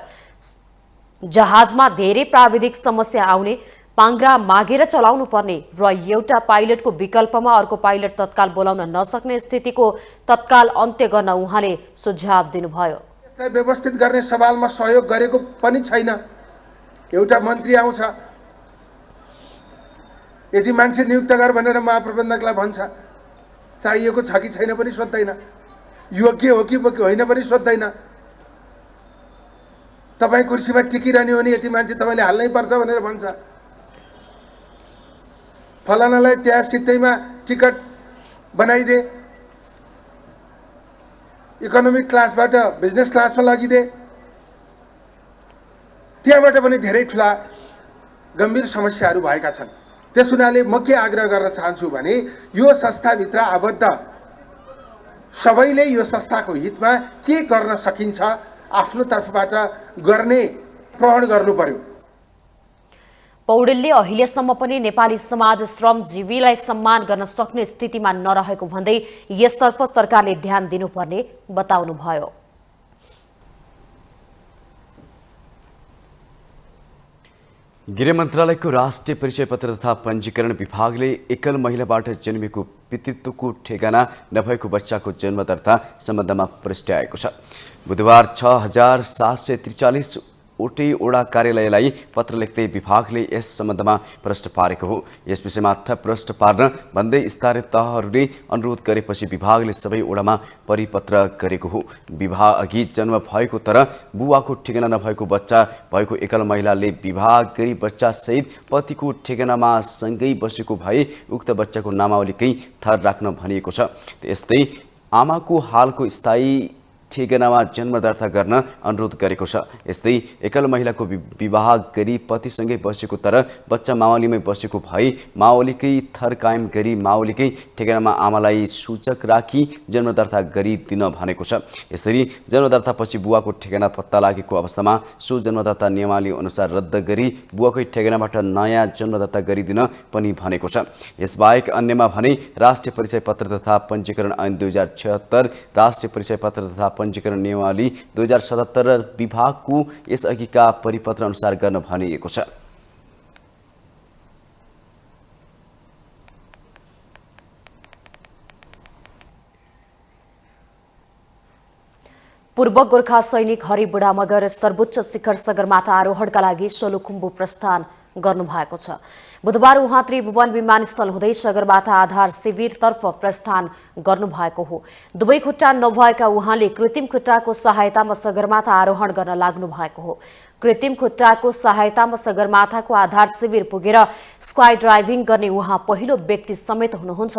जहाजमा धेरै प्राविधिक समस्या आउने, पाङ्ग्रा मागेर चलाउनु पर्ने र एउटा पाइलटको विकल्पमा अर्को पाइलट तत्काल बोलाउन नसक्ने स्थितिको तत्काल अन्त्य गर्न उहाँले सुझाव दिनुभयो। यसलाई व्यवस्थित गर्ने सवालमा सहयोग गरेको पनि छैन। एउटा मन्त्री आउँछ, यदि मान्छे नियुक्त गर भनेर महाप्रबन्धकलाई भन्छ, चाहिएको छ कि छैन पनि सोध्दैन, योग्य हो कि होइन पनि सोध्दैन। तपाईँ कुर्सीमा टिकिरहने हो नि यति मान्छे तपाईँले हाल्नै पर्छ भनेर भन्छ। फलानालाई त्यहाँ सित्तैमा टिकट बनाइदे, इकोनोमिक क्लासबाट बिजनेस क्लासमा लगिदे। त्यहाँबाट पनि धेरै ठुला गम्भीर समस्याहरू भएका छन्। त्यस हुनाले म के आग्रह गर्न चाहन्छु भने यो संस्थाभित्र आबद्ध सबैले यो संस्थाको हितमा के गर्न सकिन्छ आफ्नो तर्फबाट गर्ने प्रण गर्नु पर्यो। पौडेलले अहिलेसम्म पनि नेपाली समाज श्रमजीवीलाई सम्मान गर्न सक्ने स्थितिमा नरहेको भन्दै यसतर्फ सरकारले ध्यान दिनुपर्ने बताउनुभयो। गृह मन्त्रालयको राष्ट्रिय परिचय पत्र तथा पञ्जीकरण विभागले एकल महिलाबाट जन्मिएको पितृत्वको ठेगाना नभएको बच्चाको जन्म दर्ता सम्बन्धमा प्रश्न आएको छ। बुधबार 6743 वटा कार्यालयलाई पत्र लेख्दै विभागले यस सम्बन्धमा प्रश्न पारेको हो। यस विषयमा थप प्रश्न पार्न भन्दै स्थानीय तहहरूले अनुरोध गरेपछि विभागले सबै वडामा परिपत्र गरेको हो। विवाह अघि जन्म भएको तर बुवाको ठेगाना नभएको बच्चा भएको एकल महिलाले विवाह गरी बच्चासहित पतिको ठेगानामा सँगै बसेको भए उक्त बच्चाको नामावलीकै थर राख्न भनिएको छ। त्यस्तै आमाको हालको स्थायी ठेगानामा जन्म दर्ता गर्न अनुरोध गरेको छ। यस्तै एकल महिलाको विवाह गरी पतिसँगै बसेको तर बच्चा मावलीमै बसेको भए मावलीकै थर कायम गरी मावलीकै ठेगानामा आमालाई सूचक राखी जन्म दर्ता गरिदिन भनेको छ। यसरी जन्म दर्तापछि बुवाको ठेगाना पत्ता लागेको अवस्थामा सो जन्म दर्ता नियमावली अनुसार रद्द गरी बुवाकै ठेगानाबाट नयाँ जन्म दर्ता गरिदिन पनि भनेको छ। यसबाहेक अन्यमा भने राष्ट्रिय परिचय पत्र तथा पञ्जीकरण ऐन 2076, राष्ट्रिय परिचय पत्र तथा पञ्जीकरण नियमावली 2077 विभागको यसअघिका परिपत्र अनुसार गर्न भनिएको छ। पूर्व गोर्खा सैनिक हरिबुढा मगर सर्वोच्च शिखर सगरमाथा आरोहणका लागि सोलुखुम्बु प्रस्थान गर्नुभएको छ। बुधबार उहाँ त्रिभुवन विमानस्थल हुँदै सगरमाथा आधार शिविरतर्फ प्रस्थान गर्नुभएको हो। दुवै खुट्टा नभएका उहाँले कृत्रिम खुट्टाको सहायतामा सगरमाथा आरोहण गर्न लाग्नु भएको हो। कृत्रिम खुट्टाको सहायतामा सगरमाथाको आधार शिविर पुगेर स्काई ड्राइभिङ गर्ने उहाँ पहिलो व्यक्ति समेत हुनुहुन्छ।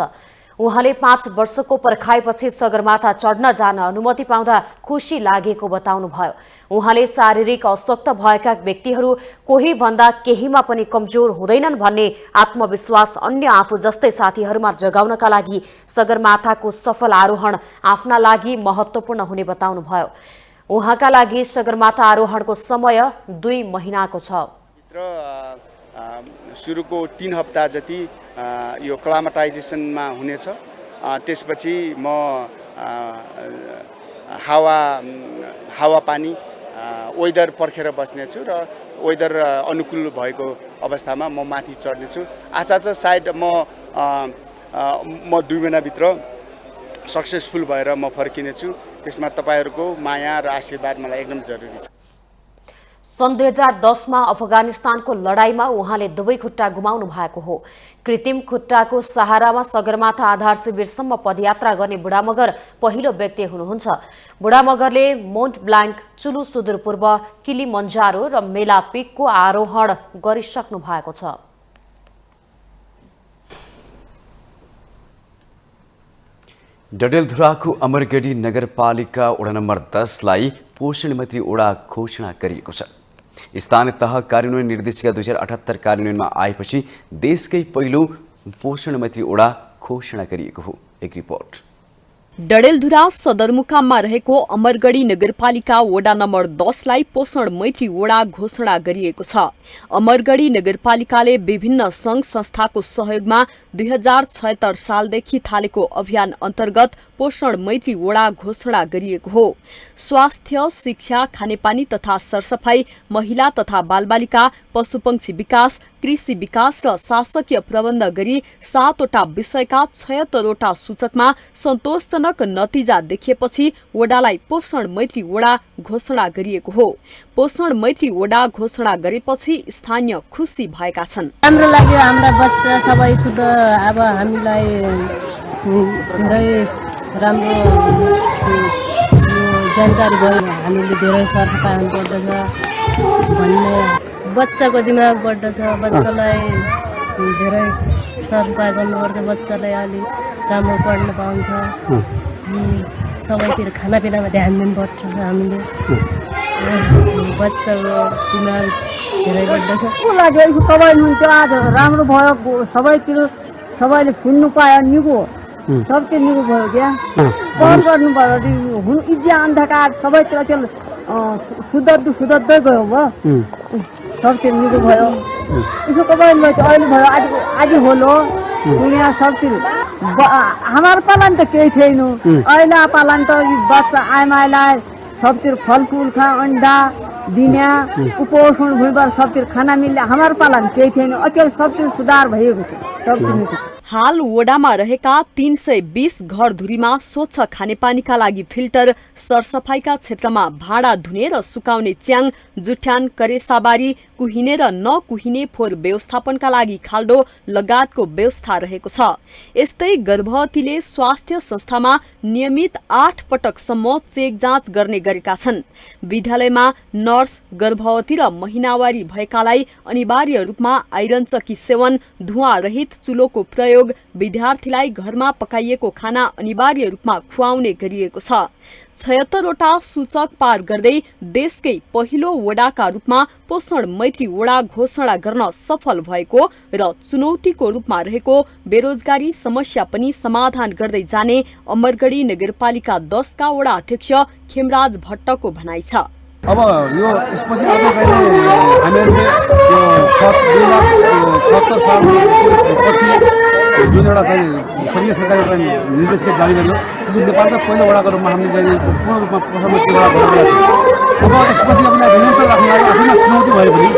उहाँले 5 वर्षको पर्खाइपछि सगरमाथा चढ्न जान अनुमति पाउँदा खुसी लागेको बताउनुभयो। उहाँले शारीरिक अशक्त भएका व्यक्तिहरू कोही भन्दा केहीमा पनि कमजोर हुँदैनन् भन्ने आत्मविश्वास अन्य आफू जस्तै साथीहरूमा जगाउनका लागि सगरमाथाको सफल आरोहण आफ्ना लागि महत्त्वपूर्ण हुने बताउनुभयो। उहाँका लागि सगरमाथा आरोहणको समय 2 महिनाको छ। सुरुको 3 हप्ता जति यो क्लाइमेटाइजेसनमा हुनेछ। त्यसपछि म हावापानी वेदर पर्खेर बस्नेछु र वेदर अनुकूल भएको अवस्थामा म माथि चढ्नेछु। आशा छ सायद म 2 महिनाभित्र सक्सेसफुल भएर म फर्किनेछु। त्यसमा तपाईहरुको माया र आशीर्वाद मलाई एकदम जरुरी छ। सन् 2010 मा अफगानिस्तानको लडाईँमा उहाँले दुवै खुट्टा गुमाउनु भएको हो। कृत्रिम खुट्टाको सहारामा सगरमाथा आधार शिविरसम्म पदयात्रा गर्ने बुढामगर पहिलो व्यक्ति हुनुहुन्छ। बुढामगरले मोन्ट ब्लाङ्क, चुलु सुदूरपूर्व, किलिमन्जारो र मेला पिकको आरोहण गरिसक्नु भएको छ। डडेलधुराको अमरगढी नगरपालिका वडा नम्बर 10 लाई पोषण मैत्री वडा घोषणा गरिएको छ। स्थानीय तह कार्यान्वयन निर्देशिका 2078 कार्यान्वयनमा आएपछि देशकै पहिलो पोषण मैत्री वडा घोषणा गरिएको हो। एक रिपोर्ट। डडेलधुरा सदरमुकाममा रहेको अमरगढी नगरपालिका वडा नम्बर 10 लाई पोषण मैत्री वडा घोषणा गरिएको छ। अमरगढी नगरपालिकाले विभिन्न संघ संस्थाको सहयोगमा 2076 सालदेखि थालेको अभियान अन्तर्गत पोषण मैत्री वडा घोषणा गरिएको हो। स्वास्थ्य, शिक्षा, खानेपानी तथा सरसफाई, महिला तथा बालबालिका, पशुपक्षी विकास, कृषि विकास र शासकीय प्रबन्ध गरी 7 वटा विषयका 76 वटा सूचकमा सन्तोषजनक नतिजा देखिएपछि वडालाई पोषण मैत्री वडा घोषणा गरिएको हो। पोषण मैत्री वडा घोषणा गरेपछि स्थानीय खुसी भएका छन्। राम्रो लाग्यो, हाम्रा बच्चा सबै शुद्ध, अब हामीलाई धेरै राम्रो जानकारी भयो। हामीले धेरै सरसफाइ हुनुपर्दछ भन्ने बच्चाको दिमाग बढ्दछ। बच्चालाई धेरै सरसफाइ गर्नुपर्छ, बच्चालाई अलि राम्रो पढ्न पाउँछ। सबैतिर खानापिनामा ध्यान दिनुपर्छ। हामीले बच्चाको दिमाग धेरै बढ्दछ। लाग्यो तपाईँ हुनुहुन्थ्यो, आज राम्रो भयो, सबैतिर सबैले फुल्नु पायो, निको सबतिर निको भयो। क्या कल गर्नु भयो, हुनु इज्या अन्धकार सबैतिर त्यो सुधर्दै गयो भयो, सबतिर निको भयो। यसो तपाईँ अहिले भयो, आज होलो सुन्या सबतिर। हाम्रो पालन त केही छैन, अहिले पालन त बच्चा आमालाई सबतिर फलफुल खा, अंडा दिने, कुपोषण भूमिबाट सबतिर खाना मिल्ने। हाम्रो पालन केही छैन, अहिले सबतिर सुधार भएको छ, सबतिर। हाल वडामा रहेका 320 घरधुरीमा स्वच्छ खानेपानीका लागि फिल्टर, सरसफाइका क्षेत्रमा भाँडा धुने र सुकाउने च्याङ, जुठ्यान, करेसाबारी, कुहिने र नकुहिने फोहोर व्यवस्थापनका लागि खाल्डो लगायतको व्यवस्था रहेको छ। यस्तै गर्भवतीले स्वास्थ्य संस्थामा नियमित 8 पटकसम्म चेक जाँच गर्ने गरेका छन्। विद्यालयमा नर्स, गर्भवती र महिनावारी भएकालाई अनिवार्य रूपमा आइरन चक्की सेवन, धुवा रहित चुलोको प्रयोग, विद्यार्थीलाई घरमा पकाइएको खाना अनिवार्य रूपमा खुवाउने गरिएको छ। 76 वटा सूचक पार गर्दै देशकै पहिलो वडाका रूपमा पोषण मैत्री वडा घोषणा गर्न सफल भएको र चुनौतीको रूपमा रहेको बेरोजगारी समस्या पनि समाधान गर्दै जाने अमरगढी नगरपालिका 10 का वडा अध्यक्ष खेमराज भट्टको भनाइ छ। अब यो यसपछि अझ कहिले हामीहरूले यो 7 एउटा चाहिँ सङ्घीय सरकारी निर्देशिका जारी गर्यो। त्यसपछि नेपालका पहिलो वडाको रूपमा हामीले चाहिँ पूर्ण रूपमा पोषण मैत्री वडा बनाएको छ। अब यसपछि हामीलाई नियन्त्रण राख्नु लागि आफैमा चुनौती भए पनि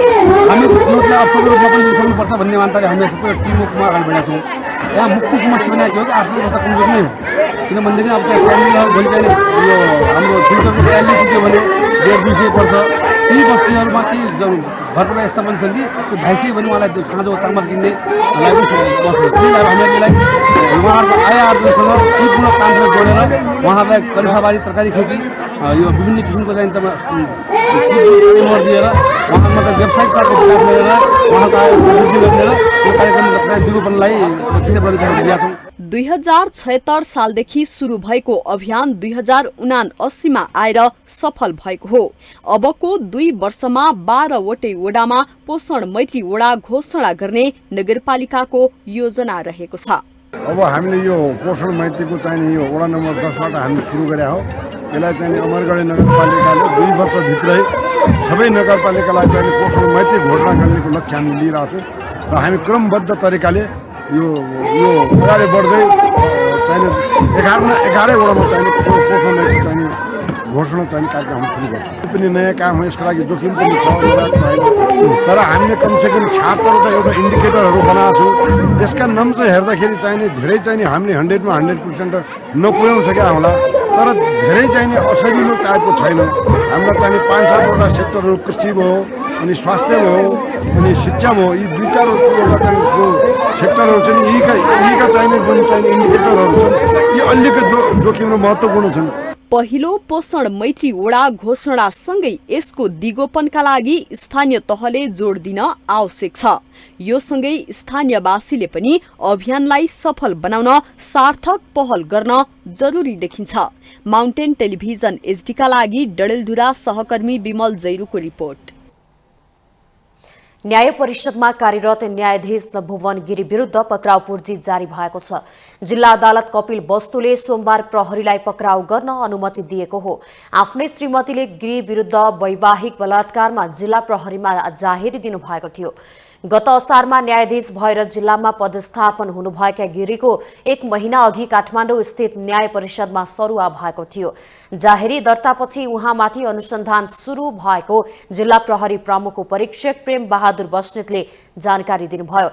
हामी चुनौतीलाई अवसरको रूपमा पनि उठाउनुपर्छ भन्ने मान्यताले हामीले सबै टिमवर्कमा अगाडि बढेका छौँ। यहाँ मुख्य समस्या भनेको के हो कि आर्थिक अवस्था कमजोर नै हो। किनभनेदेखि अब भोलि चाहिँ यो हाम्रो फिल्टरको तयारी पुग्यो भने 1-2 सय पर्छ। ती बस्तीहरूमा ती घरबाट यस्ता पनि छन् कि त्यो भाइसी भने उहाँलाई साँझो चामल किन्ने बस्नु त्यही भएर हामीलाई उहाँहरूको आय आर्जनसँग सिपपूर्ण कामसँग जोडेर उहाँहरूलाई करिसाबारी तरकारी खेती यो विभिन्न किसिमको चाहिँ दिएर उहाँहरूमा त व्यावसायिकताको विकास गरेर उहाँको आय वृद्धि गरेर यो कार्यक्रम दिगोपनलाई दिएका छौँ। 2076 सालदेखि सुरु भएको अभियान 2079 आएर सफल भएको हो। अबको 2 वर्षमा 12 वटै वडामा पोषण मैत्री वडा घोषणा गर्ने नगरपालिकाको योजना रहेको छ। अब हामीले यो पोषण मैत्रीको चाहिँ यो वडा नम्बर 10 बाट हामीले सुरु गरे हो। यसलाई चाहिँ अमरगढी नगरपालिकाले 2 वर्षभित्रै सबै नगरपालिकालाई चाहिँ पोषण मैत्री घोषणा गर्नेको लक्ष्य हामी लिइरहेको छौँ र हामी क्रमबद्ध तरिकाले यो अगाडि बढ्दै चाहिँ 11 वडामा चाहिँ पोषण मैत्री चाहिँ घोषणा चाहिँ कार्यक्रम सुरु गर्छौँ। यो पनि नयाँ काम हो, यसको लागि जोखिम पनि छ तर हामीले कमसेकम 76वटा एउटा इन्डिकेटरहरू बनाएको छौँ। यसका नाम चाहिँ हेर्दाखेरि चाहिँ धेरै चाहिँ हामीले 100मा 100% नपुर्याउन सकेका होला तर धेरै चाहिँ असजिलो टाइपको छैन। हाम्रो चाहिँ 5-7वटा सेक्टरहरू कृषि भयो अनि स्वास्थ्य भयो अनि शिक्षा भयो, यी 2-4वटा चाहिँ जो सेक्टरहरू छन् यीका चाहिने जुन चाहिँ इन्डिकेटरहरू छन् यी अलिकति जोखिम र महत्त्वपूर्ण छन्। पहिलो पोषण मैत्री वडा घोषणासँगै यसको दिगोपनका लागि स्थानीय तहले जोड दिन आवश्यक छ। यो सँगै स्थानीयवासीले पनि अभियानलाई सफल बनाउन सार्थक पहल गर्न जरुरी देखिन्छ। माउन्टेन टेलिभिजन एचडीका लागि डडेलधुरा सहकर्मी विमल जैरूको रिपोर्ट। न्याय परिषदमा कार्यरत न्यायाधीश भुवन गिरी विरुद्ध पक्राउ पूर्जी जारी भएको छ। जिल्ला अदालत कपिल वस्तुले सोमबार प्रहरीलाई पक्राउ गर्न अनुमति दिएको हो। आफ्नै श्रीमतीले गिरी विरुद्ध वैवाहिक बलात्कारमा जिल्ला प्रहरीमा जाहेरी दिनुभएको थियो। गत असारमा न्यायाधीश भएर जिल्लामा पदस्थापन हुनुभएका गिरीको 1 महिना अघि काठमाडौँ स्थित न्याय परिषदमा सरुवा भएको थियो। जाहेरी दर्तापछि उहाँमाथि अनुसन्धान सुरु भएको जिल्ला प्रहरी प्रमुख परीक्षक प्रेम बहादुर बस्नेतले जानकारी दिनुभयो।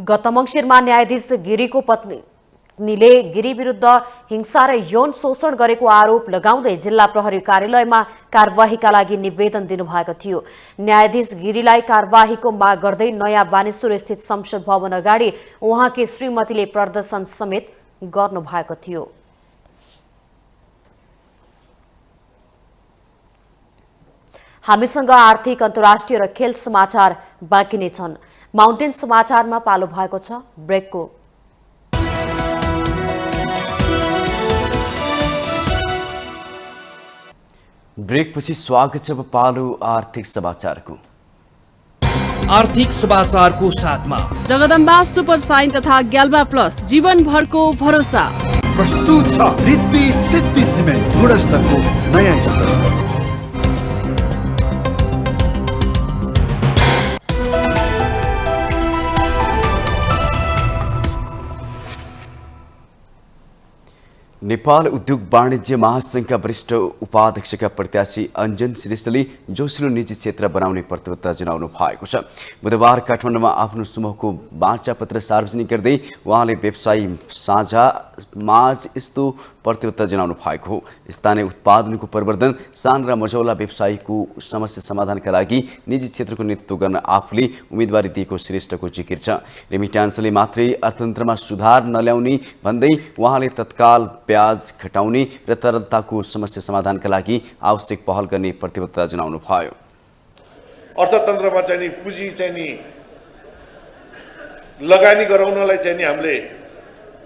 गत मङ्सिरमा न्यायाधीश गिरीको पत्नीले गिरी विरुद्ध हिंसा र यौन शोषण गरेको आरोप लगाउँदै जिल्ला प्रहरी कार्यालयमा कारवाहीका लागि निवेदन दिनुभएको थियो। न्यायाधीश गिरीलाई कारवाहीको माग गर्दै नयाँ बानेश्वर स्थित संसद भवन अगाडि उहाँकी श्रीमतीले प्रदर्शन समेत गर्नुभएको थियो। हामीसँग आर्थिक, अन्तर्राष्ट्रिय र खेल समाचार बाँकी नै छन्। माउन्टेन समाचारमा पालो भएको छ ब्रेकको। ब्रेकपछि स्वागत छ पालो आर्थिक समाचारको। आर्थिक समाचारको साथमा जगदम्बा सुपर साइन तथा ग्याल्बा प्लस जीवनभरको भरोसा। प्रस्तुत छ रिद्धि सिद्धि सिमेन्ट गुणस्तरको नयाँ स्तर। नेपाल उद्योग वाणिज्य महासंघका वरिष्ठ उपाध्यक्षका प्रत्याशी अञ्जन श्रेष्ठले जोसिलो निजी क्षेत्र बनाउने प्रतिबद्धता जनाउनु भएको छ। बुधबार काठमाडौँमा आफ्नो समूहको वार्तापत्र सार्वजनिक गर्दै उहाँले व्यवसायी साझा माझ यस्तो प्रतिबद्धता जनाउनु भएको हो। स्थानीय उत्पादनको प्रवर्धन, सान र मझौला व्यवसायको समस्या समाधानका लागि निजी क्षेत्रको नेतृत्व गर्न आफूले उम्मेदवारी दिएको श्रेष्ठको जिकिर छ। रेमिट्यान्सले मात्रै अर्थतन्त्रमा सुधार नल्याउने भन्दै उहाँले तत्काल ब्याज घटाउने र तरलताको समस्या समाधानका लागि आवश्यक पहल गर्ने प्रतिबद्धता जनाउनु भयो। अर्थतन्त्रमा चाहिँ पुँजी चाहिँ लगानी गराउनलाई चाहिँ हामीले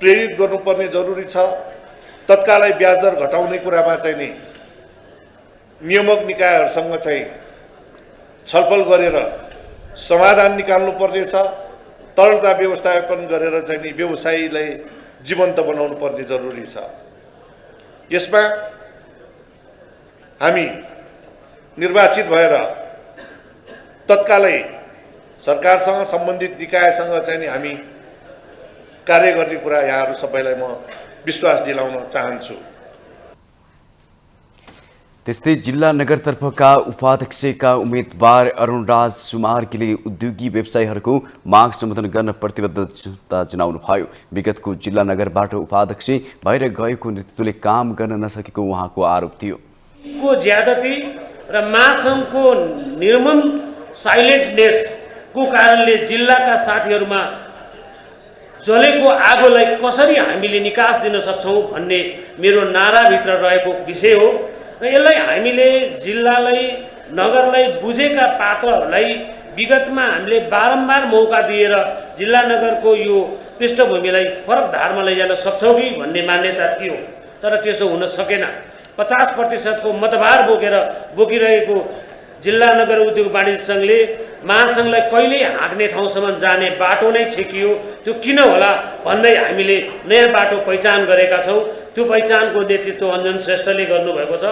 प्रेरित गर्नुपर्ने जरुरी छ। तत्कालै ब्याज दर घटाउने कुरामा चाहिँ नियामक निकायहरूसँग चाहिँ छलफल गरेर समाधान निकाल्नु पर्ने छ। तरलता व्यवस्थापन गरेर चाहिँ व्यवसायीलाई जीवन्त बनाउनु पर्ने जरुरी छ। यसमा हामी निर्वाचित भएर तत्कालै सरकारसँग सम्बन्धित निकायसँग चाहिँ हामी कार्य गर्ने कुरा यहाँहरू सबैलाई म विश्वास दिलाउन चाहन्छु। त्यस्तै जिल्ला नगरतर्फका उपाध्यक्षका उम्मेदवार अरुणराज सुमार्गीले उद्योगी व्यवसायीहरूको माग सम्बोधन गर्न प्रतिबद्धता जनाउनु भयो। विगतको जिल्ला नगरबाट उपाध्यक्ष भएर गएको नेतृत्वले काम गर्न नसकेको उहाँको आरोप थियो। को ज्यादती र महासङ्घको निर्मम साइलेन्टनेसको कारणले जिल्लाका साथीहरूमा जलेको आगोलाई कसरी हामीले निकास दिन सक्छौँ भन्ने मेरो नाराभित्र रहेको विषय हो र यसलाई हामीले जिल्लालाई नगरलाई बुझेका पात्रहरूलाई विगतमा हामीले बारम्बार मौका दिएर जिल्ला नगरको यो पृष्ठभूमिलाई फरक धारमा लैजान सक्छौँ कि भन्ने मान्यता थियो तर त्यसो हुन सकेन 50% को मतभार बोकिरहेको जिल्ला नगर उद्योग वाणिज्य सङ्घले महासङ्घलाई कहिल्यै हाँक्ने ठाउँसम्म जाने बाटो नै छेकियो त्यो किन होला भन्दै हामीले नयाँ बाटो पहिचान गरेका छौँ त्यो पहिचानको नेतृत्व अञ्जन श्रेष्ठले गर्नुभएको छ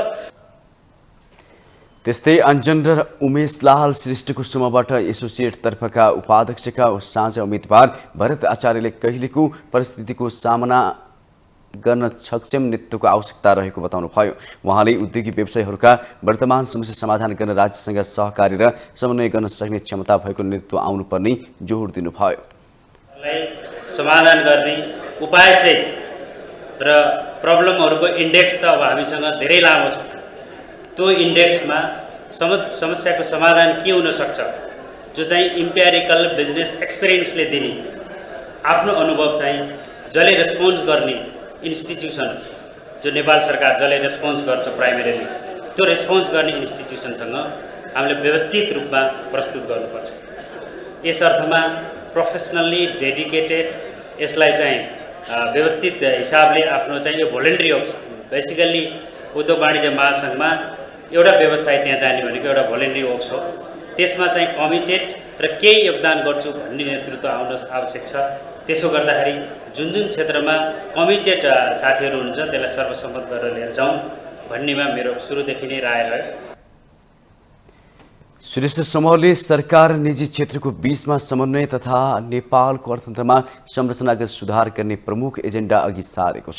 त्यस्तै अञ्जन र उमेश लाल श्रेष्ठको समूहबाट एसोसिएट तर्फका उपाध्यक्षका साझा उम्मेदवार भरत आचार्यले कहिलेको परिस्थितिको सामना गर्न सक्षम नेतृत्वको आवश्यकता रहेको बताउनुभयो। उहाँले उद्योगी व्यवसायीहरूका वर्तमान समस्या समाधान गर्न राज्यसँग सहकारी र समन्वय गर्न सक्ने क्षमता भएको नेतृत्व आउनुपर्ने जोड दिनुभयो। समाधान गर्ने उपायसहित र प्रब्लमहरूको इन्डेक्स त अब हामीसँग धेरै लामो छ। त्यो इन्डेक्समा समस्याको समाधान के हुन सक्छ जो चाहिँ इम्पेरिकल बिजनेस एक्सपिरियन्सले दिने आफ्नो अनुभव चाहिँ जसले रेस्पोन्स गर्ने इन्स्टिट्युसन जो नेपाल सरकार जसले रेस्पोन्स गर्छ प्राइमेरीली त्यो रेस्पोन्स गर्ने इन्स्टिट्युसनसँग हामीले व्यवस्थित रूपमा प्रस्तुत गर्नुपर्छ। यस अर्थमा प्रोफेसनल्ली डेडिकेटेड यसलाई चाहिँ व्यवस्थित हिसाबले आफ्नो चाहिँ यो भोलिन्ट्री हो। बेसिकल्ली उद्योग वाणिज्य महासङ्घमा एउटा व्यवसाय त्यहाँ जाने भनेको एउटा भोलिन्ट्री वर्क्स हो। त्यसमा चाहिँ कमिटेड र केही योगदान गर्छु भन्ने नेतृत्व आउन आवश्यक छ। त्यसो गर्दाखेरि जुन जुन क्षेत्रमा कमिटेड साथीहरू हुनुहुन्छ त्यसलाई सर्वसम्मत गरेर लिएर जाउँ भन्नेमा मेरो सुरुदेखि नै राय रह्यो। श्रेष्ठ समूहले सरकार निजी क्षेत्रको बीचमा समन्वय तथा नेपालको अर्थतन्त्रमा संरचनागत सुधार गर्ने प्रमुख एजेन्डा अघि सारेको छ।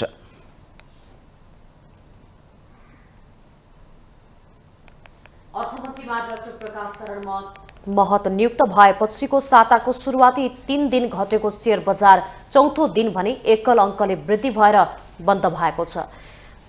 अर्थमन्त्रीमा डाक्टर प्रकाश शरण महत नियुक्त भएपछिको साताको सुरुवाती 3 दिन घटेको शेयर बजार चौथो दिन भने एकल अङ्कले वृद्धि भएर बन्द भएको छ।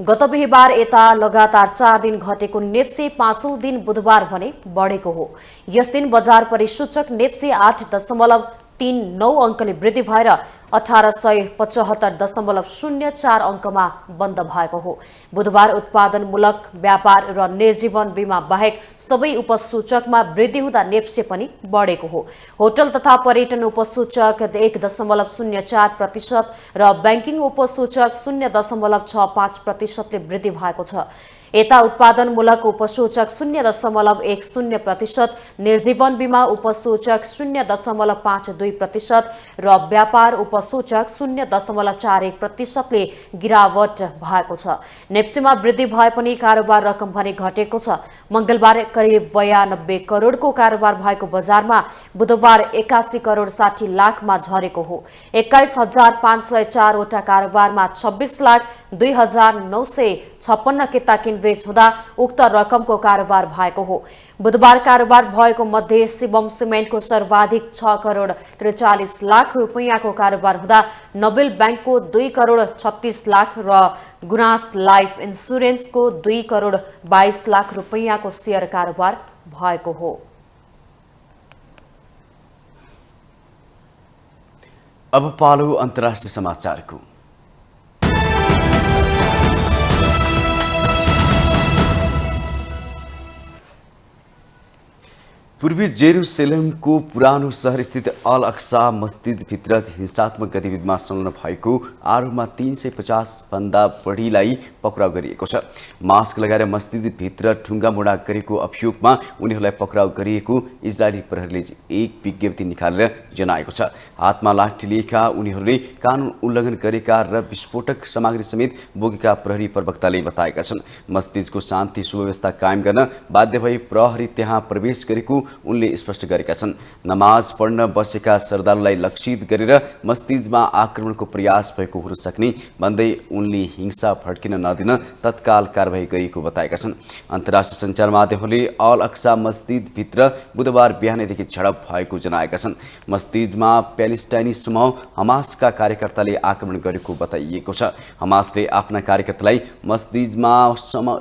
गत बिहीबार यता लगातार 4 दिन घटेको नेप्से 5औं दिन बुधबार भने बढेको हो। यस दिन बजार परिसूचक नेप्से 8.39 अङ्कले वृद्धि भएर 1875.04 अङ्कमा बन्द भएको हो। बुधबार उत्पादनमूलक व्यापार र निर्जीवन बीमा बाहेक सबै उपसूचकमा वृद्धि हुँदा नेप्से पनि बढेको हो। होटल तथा पर्यटन उपसूचक 1.04% र ब्याङ्किङ उपसूचक 0.65% ले वृद्धि भएको छ। यता उत्पादनमूलक उपसूचक 0.10%, निर्जीवन बीमा उपसूचक 0.52% र व्यापार उपसूचक 0.41% ले गिरावट भएको छ। नेप्सेमा वृद्धि भए पनि कारोबार रकम भने घटेको छ। मंगलबार करिब 92 करोडको कारोबार भएको बजारमा बुधबार 81 करोड 60 लाखमा झरेको हो। 21,504 वटा कारोबारमा 26,02,956 किता किनबेच हुँदा उक्त रकमको कारोबार भएको हो। बुधबार कारोबार भएको मध्ये शिवम सिमेन्टको सर्वाधिक 6 करोड 43 लाख रुपैयाँको कारोबार हुँदा नोबेल ब्याङ्कको 2 करोड 36 लाख र गुनास लाइफ इन्स्योरेन्सको 2 करोड 22 लाख रुपैयाँको शेयर कारोबार भएको हो। अब पालो अन्तर्राष्ट्रिय समाचारको। पूर्वी जेरुसलेमको पुरानो शहर स्थित अल अक्सा मस्जिदभित्र हिंसात्मक गतिविधिमा संलग्न भएको आरोपमा 350 भन्दा बढीलाई पक्राउ गरिएको छ। मास्क लगाएर मस्जिदभित्र ढुङ्गामुढा गरेको अभियोगमा उनीहरूलाई पक्राउ गरिएको इजरायली प्रहरीले एक विज्ञप्ति निकालेर जनाएको छ। हातमा लाठी लिएका उनीहरूले कानुन उल्लङ्घन गरेका र विस्फोटक सामग्री समेत बोकेका प्रहरी प्रवक्ताले बताएका छन्। मस्जिदको शान्ति सुव्यवस्था कायम गर्न बाध्य भई प्रहरी त्यहाँ प्रवेश गरेको उनले स्पष्ट गरेका छन्। नमाज पढ्न बसेका श्रद्धालुलाई लक्षित गरेर मस्जिदमा आक्रमणको प्रयास भएको हुन सक्ने भन्दै उनले हिंसा भड्किन नदिन तत्काल कारबाही गरिएको बताएका छन्। अन्तर्राष्ट्रिय सञ्चार माध्यमहरूले अल अक्सा मस्जिदभित्र बुधबार बिहानैदेखि झडप भएको जनाएका छन्। मस्जिदमा प्यालेस्टाइनी समूह हमासका कार्यकर्ताले आक्रमण गरेको बताइएको छ। हमासले आफ्ना कार्यकर्तालाई मस्जिदमा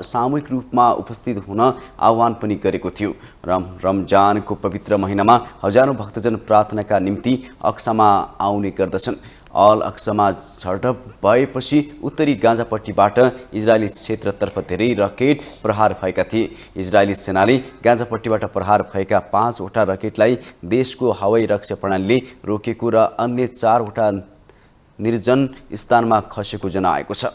सामूहिक रूपमा उपस्थित हुन आह्वान पनि गरेको थियो। रमजानको पवित्र महिनामा हजारौं भक्तजन प्रार्थनाका निम्ति अक्सामा आउने गर्दछन्। अल अक्सामा झडप भएपछि उत्तरी गाजापट्टिबाट इजरायली क्षेत्रतर्फ धेरै रकेट प्रहार भएका थिए। इजरायली सेनाले गाजापट्टिबाट प्रहार भएका 5वटा रकेटलाई देशको हवाई रक्षा प्रणालीले रोकेको र अन्य 4वटा निर्जन स्थानमा खसेको जनाएको छ।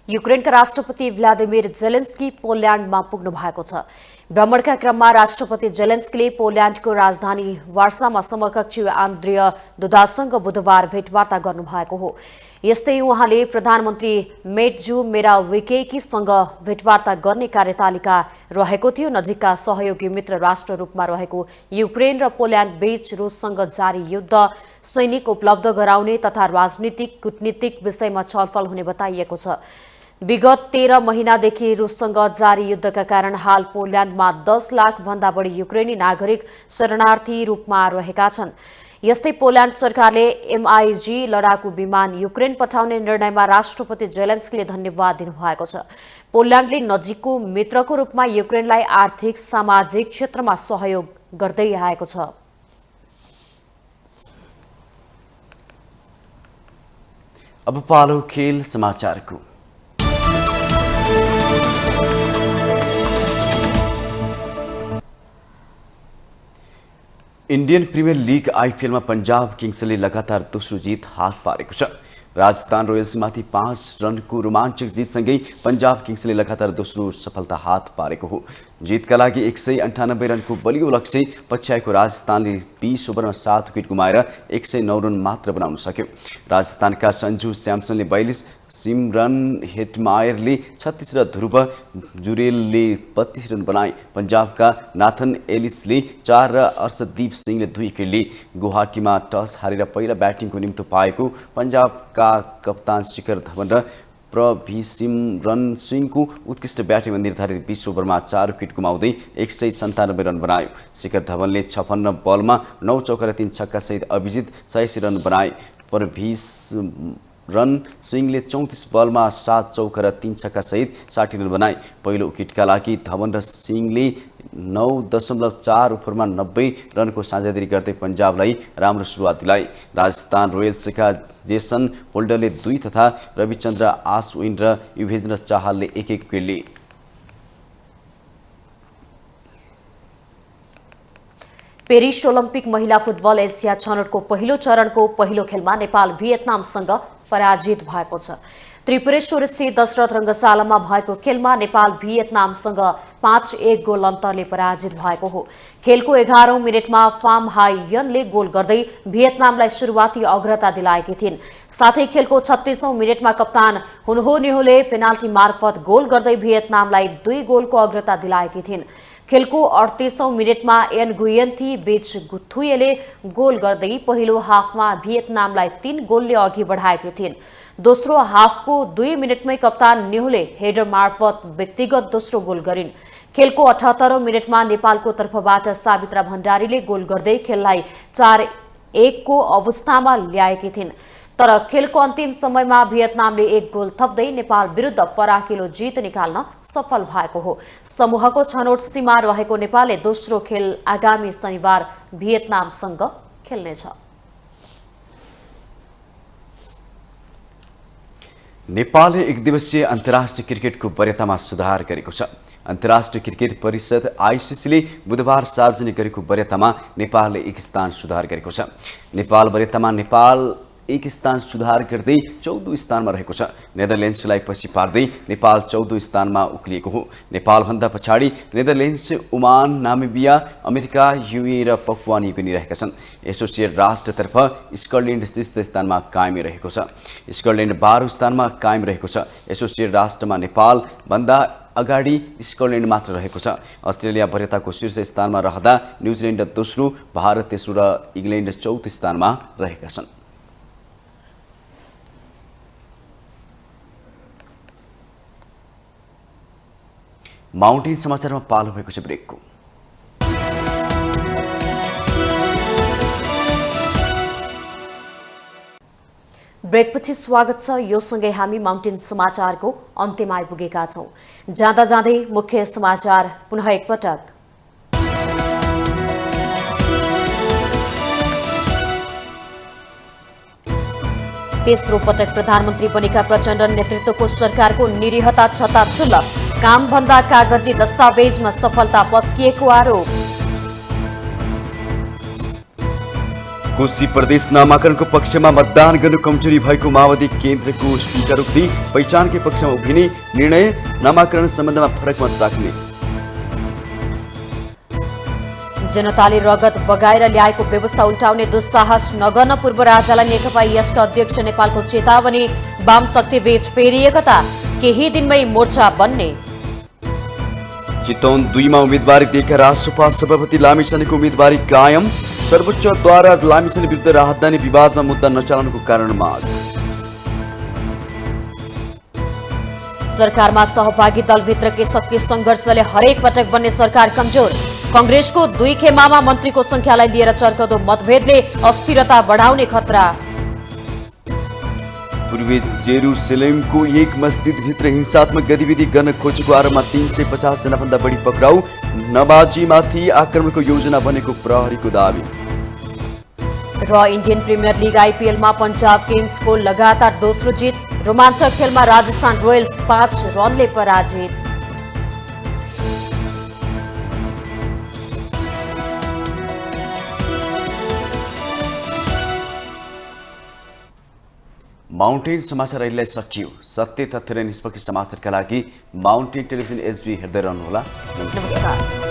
युक्रेनका राष्ट्रपति भ्लादिमिर जेलेन्स्की पोल्यान्डमा पुग्नु भएको छ। भ्रमणका क्रममा राष्ट्रपति जेलेन्स्कीले पोल्यान्डको राजधानी वार्सामा समकक्षी आन्द्रिय दुदासँग बुधबार भेटवार्ता गर्नुभएको हो। यस्तै उहाँले प्रधानमन्त्री मेटजु मेराविकेकीसँग भेटवार्ता गर्ने कार्यतालिका रहेको थियो। नजिकका सहयोगी मित्र राष्ट्र रूपमा रहेको युक्रेन र पोल्यान्ड बीच रुससँग जारी युद्ध, सैनिक उपलब्ध गराउने तथा राजनीतिक कूटनीतिक विषयमा छलफल हुने बताइएको छ। विगत 13 महिनादेखि रुससँग जारी युद्धका कारण हाल पोल्यान्डमा 10 लाख भन्दा बढी युक्रेनी नागरिक शरणार्थी रूपमा रहेका छन्। यस्तै पोल्यान्ड सरकारले MiG लडाकु विमान युक्रेन पठाउने निर्णयमा राष्ट्रपति जेलेन्स्कीले धन्यवाद दिनुभएको छ। पोल्यान्डले नजिकको मित्रको रूपमा युक्रेनलाई आर्थिक सामाजिक क्षेत्रमा सहयोग गर्दै आएको छ। अब पालो खेल समाचारको। इन्डियन प्रिमियर लिग आइपिएलमा पंजाब किङ्सले लगातार दोस्रो जित हात पारेको छ। राजस्थान रोयल्समाथि 5 रनको रोमाञ्चक जितसँगै पंजाब किङ्सले लगातार दोस्रो सफलता हात पारेको हो। जितका लागि 198 रनको बलियो लक्ष्य पछ्याएको राजस्थानले 20 ओभरमा 7 विकेट गुमाएर 109 रन मात्र बनाउन सक्यो। राजस्थानका सञ्जु स्यामसनले 42, सिमरन हेटमायरले 36 र ध्रुव जुरेलले 32 रन बनाए। पंजाबका नाथन एलिसले 4 र अर्शदीप सिंहले 2 विकेट लिए। गुवाहाटीमा टस हारेर पहिला ब्याटिङको निम्तो पाएको पंजाबका कप्तान शिखर धवन र प्रभसिमरन सिंहको उत्कृष्ट ब्याटिङमा निर्धारित 20 ओभरमा 4 विकेट गुमाउँदै 197 रन बनायो। शिखर धवनले 56 बलमा 9 चौका र 3 छक्का सहित अभिजित 86 रन बनाए। प्रभसिमरन सिंहले 34 बलमा 7 चौका र 3 छक्का सहित 60 रन बनाए। पहिलो विकेटका लागि धवन र सिंहले 9.4 ओभरमा 90 रनको साझेदारी गर्दै पंजाबलाई राम्रो सुरुवात दिलाए। राजस्थान रोयल्सका जेसन होल्डरले 2 तथा रविचन्द्र आश्विन र युवेन्द्र चाहलले 1-1 विकेट लिए। पेरिस ओलम्पिक महिला फुटबल एसिया छनौटको पहिलो चरणको पहिलो खेलमा नेपाल भियतनामसँग पराजित भएको छ। त्रिपुरेश्वर स्थित दशरथ रङ्गशालामा भएको खेलमा नेपाल भियतनामसँग 5-1 गोल अन्तरले पराजित भएको हो। खेलको 11औं मिनेटमा फाम हाइयनले गोल गर्दै भियतनामलाई सुरुवाती अग्रता दिलाएकी थिइन्। साथै खेलको 36औं मिनेटमा कप्तान हुनहो नेहोले पेनाल्टी मार्फत गोल गर्दै भियतनामलाई 2 गोलको अग्रता दिलाएकी थिइन्। खेलको 38औं मिनेटमा एन गुयन्थी बीच गुथुएले गोल गर्दै पहिलो हाफमा भियतनामलाई 3 गोलले अघि बढाएकी थिइन्। दोस्रो हाफको 2 मिनेटमै कप्तान नेहुले हेडर मार्फत व्यक्तिगत दोस्रो गोल गरिन्। खेलको 78औं मिनेटमा नेपालको तर्फबाट सावित्रा भण्डारीले गोल गर्दै खेललाई 4-1 को अवस्थामा ल्याएकी थिइन्। तर खेलको अन्तिम समयमा भियतनामले 1 गोल थप्दै नेपाल विरुद्ध फराकिलो जित निकाल्न सफल भएको हो। समूहको छनौट सीमा रहेको नेपालले दोस्रो खेल आगामी शनिबार भियतनामसँग खेल्नेछ। नेपालले एकदिवसीय अन्तर्राष्ट्रिय क्रिकेटको वरियतामा सुधार गरेको छ। अन्तर्राष्ट्रिय क्रिकेट परिषद आइसिसीले बुधबार सार्वजनिक गरेको वरियतामा नेपालले 1 स्थान सुधार गरेको छ। नेपाल वरियतामा नेपाल एक स्थान सुधार गर्दै 14 स्थानमा रहेको छ। नेदरल्यान्ड्सलाई पछि पार्दै नेपाल 14 स्थानमा उक्लिएको हो। नेपालभन्दा पछाडि नेदरल्यान्ड्स, ओमान, नामिबिया, अमेरिका, युए र पपुवा न्युगिनी रहेका छन्। एसोसिएट राष्ट्रतर्फ स्कटल्यान्ड शीर्ष स्थानमा कायम रहेको छ। स्कटल्यान्ड 12 स्थानमा कायम रहेको छ। एसोसिएट राष्ट्रमा नेपालभन्दा अगाडि स्कटल्यान्ड मात्र रहेको छ। अस्ट्रेलिया वरियताको शीर्ष स्थानमा रहँदा न्युजिल्यान्ड दोस्रो, भारत तेस्रो र इङ्ल्यान्ड चौथो स्थानमा रहेका छन्। माउन्टेन समाचारमा पालो भएको छ ब्रेकको। ब्रेकपछि स्वागत छ। यो सँगै हामी माउन्टेन समाचारको अन्त्यमा आइपुगेका छौं। जाँदा जाँदै मुख्य समाचार पुनः एकपटक। तेस्रो पटक प्रधानमन्त्री बनेका प्रचण्ड नेतृत्वको सरकारको निरीहता छताछुल्ल, कामभन्दा कागजी दस्तावेजमा सफलता पस्किएको आरोप। कोशी प्रदेश नामाकरणको पक्षमा मतदान गर्नु कमजोरी भएको माओवादी केन्द्रको स्वीकारोक्ति, पहिचानकै पक्षमा उभिने निर्णय, नामाकरण सम्बन्धमा फरक मत राख्ने। जनताले रगत बगाएर ल्याएको व्यवस्था उल्टाउने दुस्साहस नगर्न पूर्व राजालाई नेकपा एसका अध्यक्ष नेपालको चेतावनी, वाम शक्ति बीच फेरि एकता, केही दिनमै मोर्चा बन्ने। चितवन 2 मा उम्मेदवारी दिएका रासोपा सभापति लामिछानेको उम्मेदवारी कायम, सर्वोच्चद्वारा लामिछाने विरुद्ध राजधानी विवादमा मुद्दा नचलाउनुको कारण माग। सरकारमा सहभागी दलभित्रकै शक्ति सङ्घर्षले हरेक पटक बन्ने सरकार कमजोर, कांग्रेसको 2 खेमामा मन्त्रीको संख्यालाई लिएर चर्कदो मतभेदले अस्थिरता बढाउने खतरा। पूर्वी जेरुसलेमको एक मस्जिदभित्र हिंसात्मक गतिविधि गर्न खोजेको आरोपमा 350 जनाभन्दा बढी पक्राउ, नमाजीमाथि आक्रमणको योजना बनेको प्रहरीको दावी। र इन्डियन प्रिमियर लिग आइपिएलमा पंजाब किङ्सको लगातार दोस्रो जित, रोमाञ्चक खेलमा राजस्थान रोयल्स 5 रनले पराजित। माउन्टेन समाचार अहिलेलाई सकियो। सत्य, तथ्य र निष्पक्ष समाचारका लागि माउन्टेन टेलिभिजन एचडी हेर्दै रहनुहोला। नमस्कार।